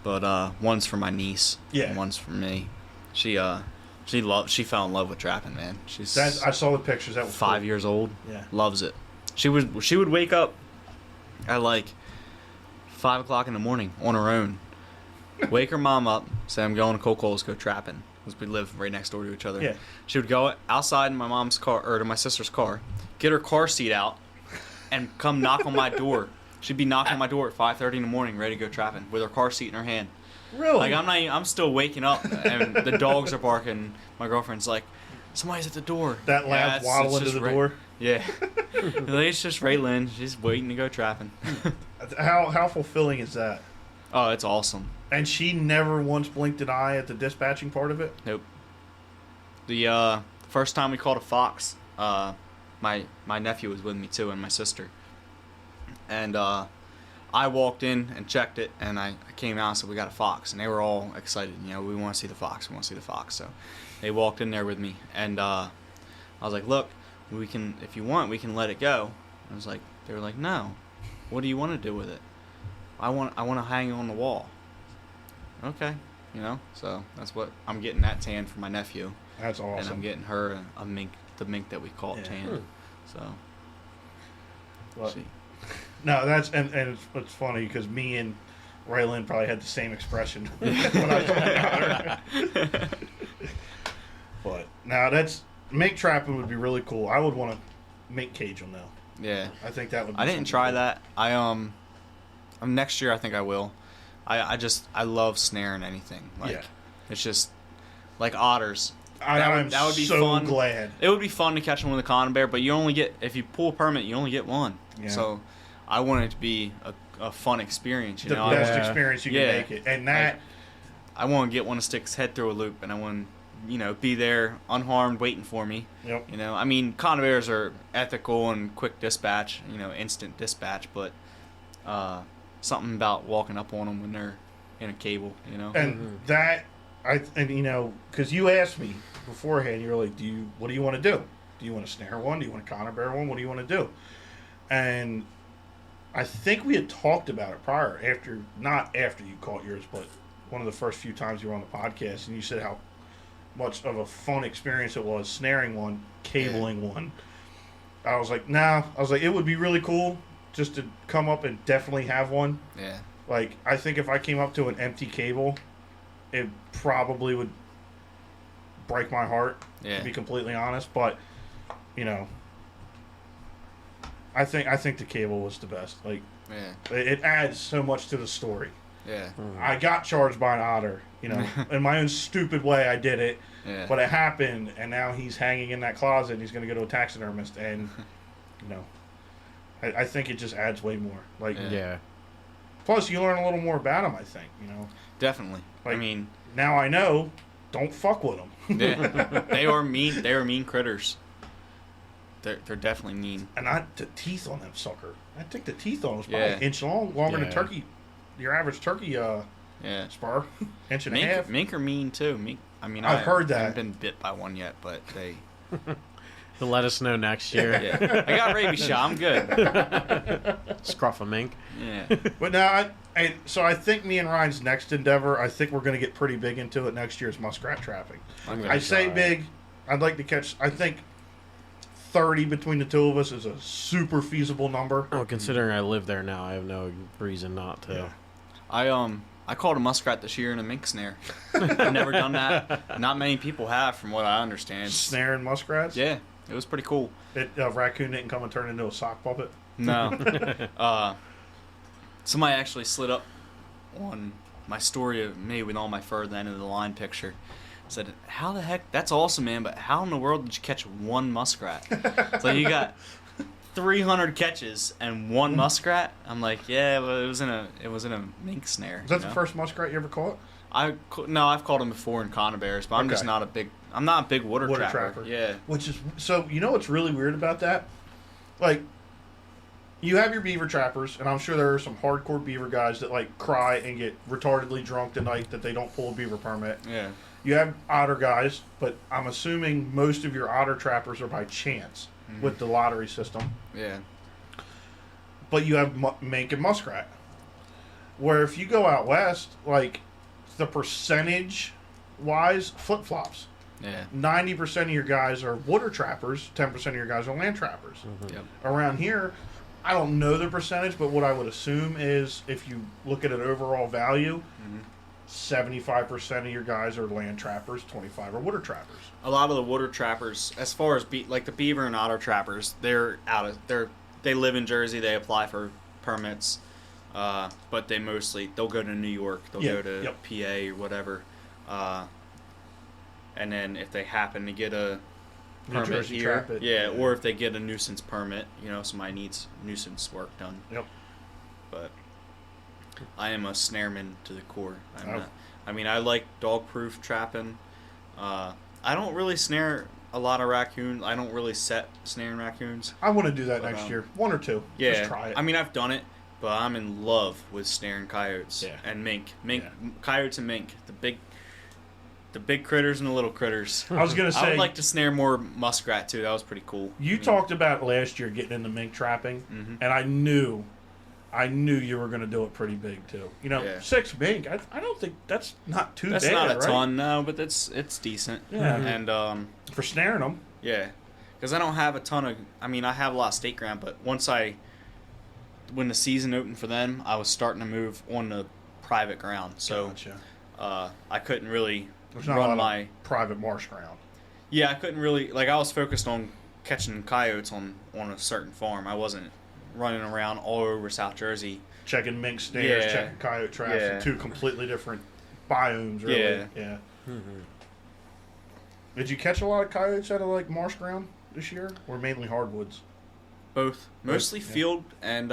but one's for my niece. Yeah. And one's for me. She fell in love with trapping, man. I saw the pictures. That was 5 cool. years old. Yeah. Loves it. She would wake up at like 5 o'clock in the morning on her own. Wake her mom up, say, I'm going to Coco's, go trapping. Because we live right next door to each other. Yeah. She would go outside in my mom's car, or to my sister's car, get her car seat out, and come knock on my door. She'd be knocking on my door at 5:30 in the morning, ready to go trapping, with her car seat in her hand. Really? Like I'm still waking up, and the dogs are barking. My girlfriend's like, "Somebody's at the door." That lab waddle into the door. Yeah, like, it's just Raylan. She's waiting to go trapping. How fulfilling is that? Oh, it's awesome. And she never once blinked an eye at the dispatching part of it? Nope. The first time we caught a fox, my nephew was with me too, and my sister. And I walked in and checked it, and I came out and said, "We got a fox," and they were all excited. You know, we want to see the fox. We want to see the fox. So they walked in there with me, and I was like, "Look, we can, if you want, we can let it go." I was like, they were like, "No, what do you want to do with it?" I want to hang it on the wall. Okay, you know, so that's what I'm getting, that tan for my nephew. That's awesome. And I'm getting her a mink, the mink that we caught tan. So. Well, no, that's and it's funny because me and Raylan probably had the same expression when I was talking about her. But now that's mink trapping would be really cool. I would want to mink cage them though. Yeah, I think that would. Be I didn't try cool. that. Next year I think I will. I love snaring anything. Like it's just like otters. That would be so fun. Glad. It would be fun to catch one with a condom bear, but you only get, if you pull a permit, you only get one. Yeah. So I want it to be a fun experience. You The know, best experience you can make it, and that I want to get one to stick its head through a loop, and I want to, be there unharmed, waiting for me. Yep. You know, I mean, condom bears are ethical and quick dispatch. Instant dispatch, but something about walking up on them when they're in a cable. And that because you asked me beforehand, you were like, what do you want to do? Do you want to snare one? Do you want to condom bear one? What do you want to do? And I think we had talked about it prior, not after you caught yours, but one of the first few times you were on the podcast, and you said how much of a fun experience it was snaring one, cabling one. I was like, it would be really cool just to come up and definitely have one. Yeah. Like, I think if I came up to an empty cable, it probably would break my heart, to be completely honest. But, I think the cable was the best. Like, it adds so much to the story. Yeah. I got charged by an otter, in my own stupid way I did it. Yeah. But it happened, and now he's hanging in that closet, and he's going to go to a taxidermist, and, I think it just adds way more. Like, plus, you learn a little more about him, I think, Definitely. Like, I mean, now I know, don't fuck with them. Yeah, they are mean. They are mean critters. They're definitely mean. And the teeth on them sucker. I think the teeth on them was probably an inch long, longer than turkey. Your average turkey spur, inch and a half. Mink are mean too. Mink. I mean, I've heard that. I haven't been bit by one yet, but they. He'll let us know next year. Yeah. I got rabies shot. I'm good. Scruff a mink. Yeah. But now, so I think me and Ryan's next endeavor, I think we're going to get pretty big into it next year, is muskrat trapping. I say big. I'd like to catch, I think 30 between the two of us is a super feasible number. Oh, considering I live there now, I have no reason not to. Yeah. I caught a muskrat this year in a mink snare. I've never done that. Not many people have, from what I understand. Snaring muskrats? Yeah. It was pretty cool. Raccoon didn't come and turn into a sock puppet? No. Somebody actually slid up on my story of me with all my fur at the end of the line picture. Said, how the heck? That's awesome, man, but how in the world did you catch one muskrat? So you got 300 catches and one muskrat? I'm like, yeah, well, it was in a mink snare. Is that the first muskrat you ever caught? No, I've caught them before in condom bears, but I'm just not a big water trapper. Yeah. Which is, so, what's really weird about that? Like, you have your beaver trappers, and I'm sure there are some hardcore beaver guys that, like, cry and get retardedly drunk the night that they don't pull a beaver permit. Yeah. You have otter guys, but I'm assuming most of your otter trappers are by chance with the lottery system. Yeah. But you have mink and muskrat. Where if you go out west, like, the percentage-wise flip-flops. Yeah. 90% of your guys are water trappers, 10% of your guys are land trappers. Mm-hmm. Yep. Around here, I don't know the percentage, but what I would assume is if you look at an overall value, 75% of your guys are land trappers, 25 are water trappers. A lot of the water trappers, as far as the beaver and otter trappers, they're they live in Jersey. They apply for permits, but they'll go to New York. They'll go to PA or whatever, and then if they happen to get a permit here, or if they get a nuisance permit, somebody needs nuisance work done. Yep. But I am a snareman to the core. I like dog-proof trapping. I don't really snare a lot of raccoons. I don't really set snaring raccoons. I want to do that next year. 1 or 2. Yeah. Just try it. I've done it, but I'm in love with snaring coyotes and mink. Coyotes and mink. The big critters and the little critters. I was gonna say I would like to snare more muskrat too. That was pretty cool. You talked about last year getting into mink trapping, and I knew you were going to do it pretty big too. 6 mink. I don't think that's not too bad. That's not a right? ton, no, but it's decent. Yeah. And for snaring them. Yeah, because I don't have a ton of. I have a lot of state ground, but when the season opened for them, I was starting to move on the private ground, so I couldn't really run my private marsh ground. Yeah, I couldn't really I was focused on catching coyotes on a certain farm. I wasn't running around all over South Jersey. Checking mink snares, checking coyote traps, in 2 completely different biomes, really. Yeah. Mm-hmm. Did you catch a lot of coyotes out of marsh ground this year, or mainly hardwoods? Both. Mostly field and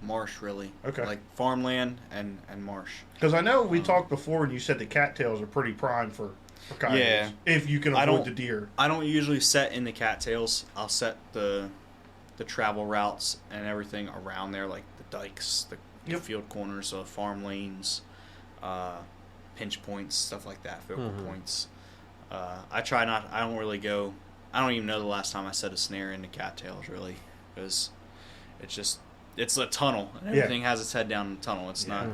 marsh, really. Okay. Like farmland and marsh. Because I know we talked before and you said the cattails are pretty prime for coyotes. Yeah. If you can avoid the deer. I don't usually set in the cattails. I'll set the travel routes and everything around there, like the dikes, the field corners, farm lanes, pinch points, stuff like that, focal points. I don't really go. I don't even know the last time I set a snare into cattails, really, because it's a tunnel and everything has its head down in the tunnel. It's not.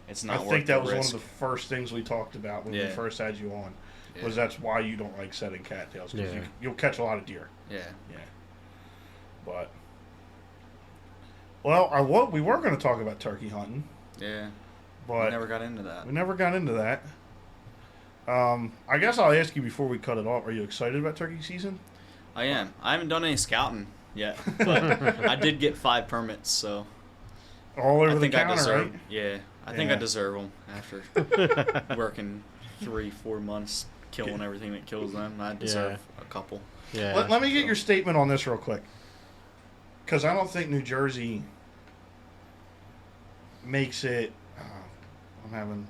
It's not. I think that was one of the first things we talked about when we first had you on. Was that's why you don't like setting cattails, because you'll catch a lot of deer. Yeah. But we were going to talk about turkey hunting. Yeah. But we never got into that. I guess I'll ask you before we cut it off. Are you excited about turkey season? I am. I haven't done any scouting yet, but I did get 5 permits, so all over the counter, right? Yeah, I think I deserve them after working 3-4 months killing everything that kills them. I deserve a couple. Yeah. Let me get your statement on this real quick, because I don't think New Jersey makes it. I'm having.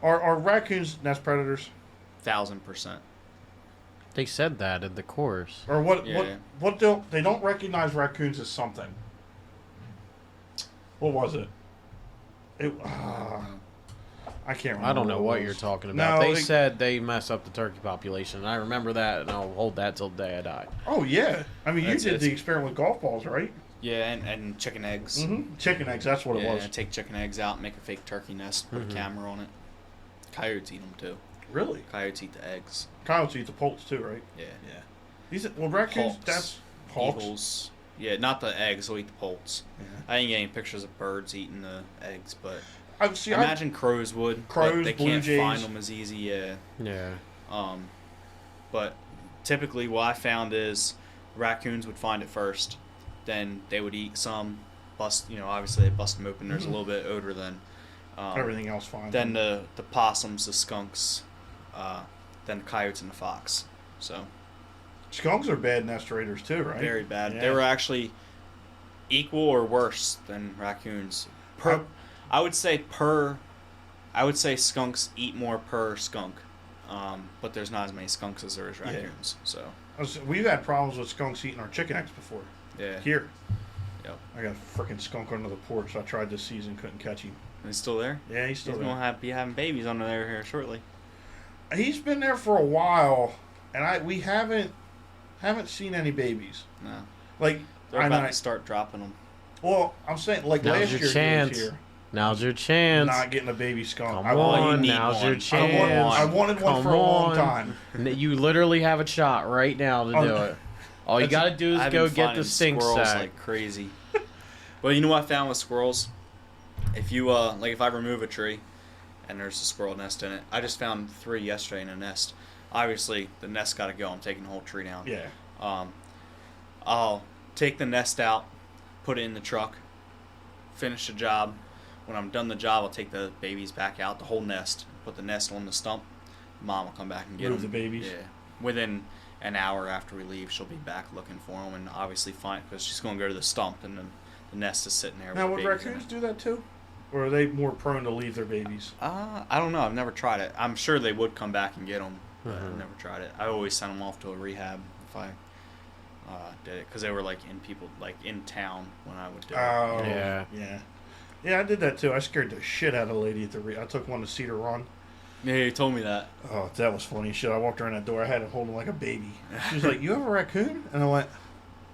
Are raccoons nest predators? 1,000%. They said that in the course. Or what? Yeah. What they don't recognize raccoons as something. What was it? I can't remember. I don't know what you're talking about. They said they mess up the turkey population. I remember that, and I'll hold that till the day I die. Oh yeah, you did the experiment with golf balls, right? Yeah, and chicken eggs. Mm-hmm. Chicken eggs, that's what it was. Yeah, take chicken eggs out, make a fake turkey nest, put a camera on it. Coyotes eat them too. Really? Coyotes eat the eggs. Coyotes eat the poults too, right? Yeah. Raccoons. Hawks, that's hawks. Eagles. Yeah, not the eggs. They'll eat the poults. Yeah. I didn't get any pictures of birds eating the eggs, but I imagine crows would. Crows, they can't find them as easy. Yeah. Yeah. But typically, what I found is raccoons would find it first, then they would eat some. Obviously they bust them open. There's a little bit of odor then. Everything else fine. Then the possums, the skunks, then the coyotes and the fox. So skunks are bad nest raiders too, right? Very bad. Yeah. They were actually equal or worse than raccoons. I would say skunks eat more per skunk, but there's not as many skunks as there is raccoons. So we've had problems with skunks eating our chicken eggs before. Yeah. Here. Yep. I got a freaking skunk under the porch. I tried this season, couldn't catch him. He's still there? Yeah, he's still there. He's going to be having babies under there here shortly. He's been there for a while, and we haven't seen any babies. No. They're about to start dropping them. Well, I'm saying, last year he was here. Now's your chance. Not getting a baby skunk. Now's your chance. I wanted one for a long time. You literally have a shot right now to do it. All you got to do is go get the stink sack. Like crazy. Well, you know what I found with squirrels? If you if I remove a tree and there's a squirrel nest in it, I just found 3 yesterday in a nest. Obviously, the nest got to go. I'm taking the whole tree down. Yeah. I'll take the nest out, put it in the truck, finish the job. When I'm done the job, I'll take the babies back out, the whole nest, put the nest on the stump. Mom will come back and get Move them. the babies. Yeah. Within an hour after we leave, she'll be back looking for them, and obviously find, because she's going to go to the stump, and then the nest is sitting there. Now, with would babies in raccoons it. do that too? Or are they more prone to leave their babies? I don't know. I've never tried it. I'm sure they would come back and get them, but I've never tried it. I always sent them off to a rehab if I did it, because they were like in town when I would do it. Oh, Yeah. Yeah, I did that too. I scared the shit out of a lady at the I took one to Cedar Run. Yeah, you told me that. Oh, that was funny shit. I walked around that door. I had to hold him like a baby. She was like, "You have a raccoon?" And I went,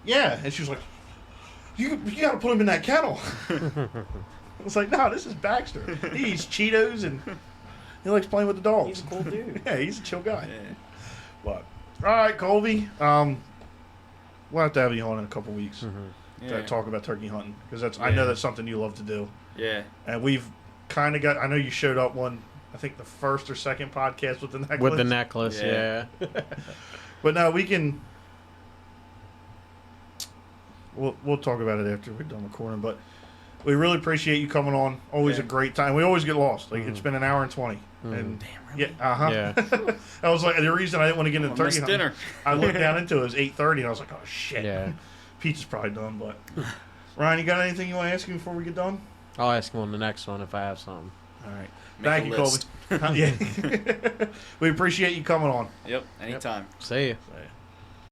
"Yeah." And she was like, "You got to put him in that kennel." I was like, "No, this is Baxter. He eats Cheetos and he likes playing with the dogs. He's a cool dude. Yeah, he's a chill guy." Yeah. But all right, Colby. We'll have to have you on in a couple weeks to talk about turkey hunting, because I know that's something you love to do. Yeah. And we've kind of got. I know you showed up one. I think the first or second podcast with the necklace. With the necklace, Yeah. yeah. But no, we can. We'll talk about it after we're done recording. But we really appreciate you coming on. Always a great time. We always get lost. Like it's been an hour and 20. And Damn, really? yeah, Yeah. I was like, the reason I didn't want to get into turkey hunting, dinner. I looked down into it. It was 8:30, and I was like, oh shit. Yeah. Pizza's probably done. But Ryan, you got anything you want to ask me before we get done? I'll ask him on the next one if I have something. All right. Make Thank a you, list. Colby. Yeah. We appreciate you coming on. Yep. Anytime. See you. So, yeah.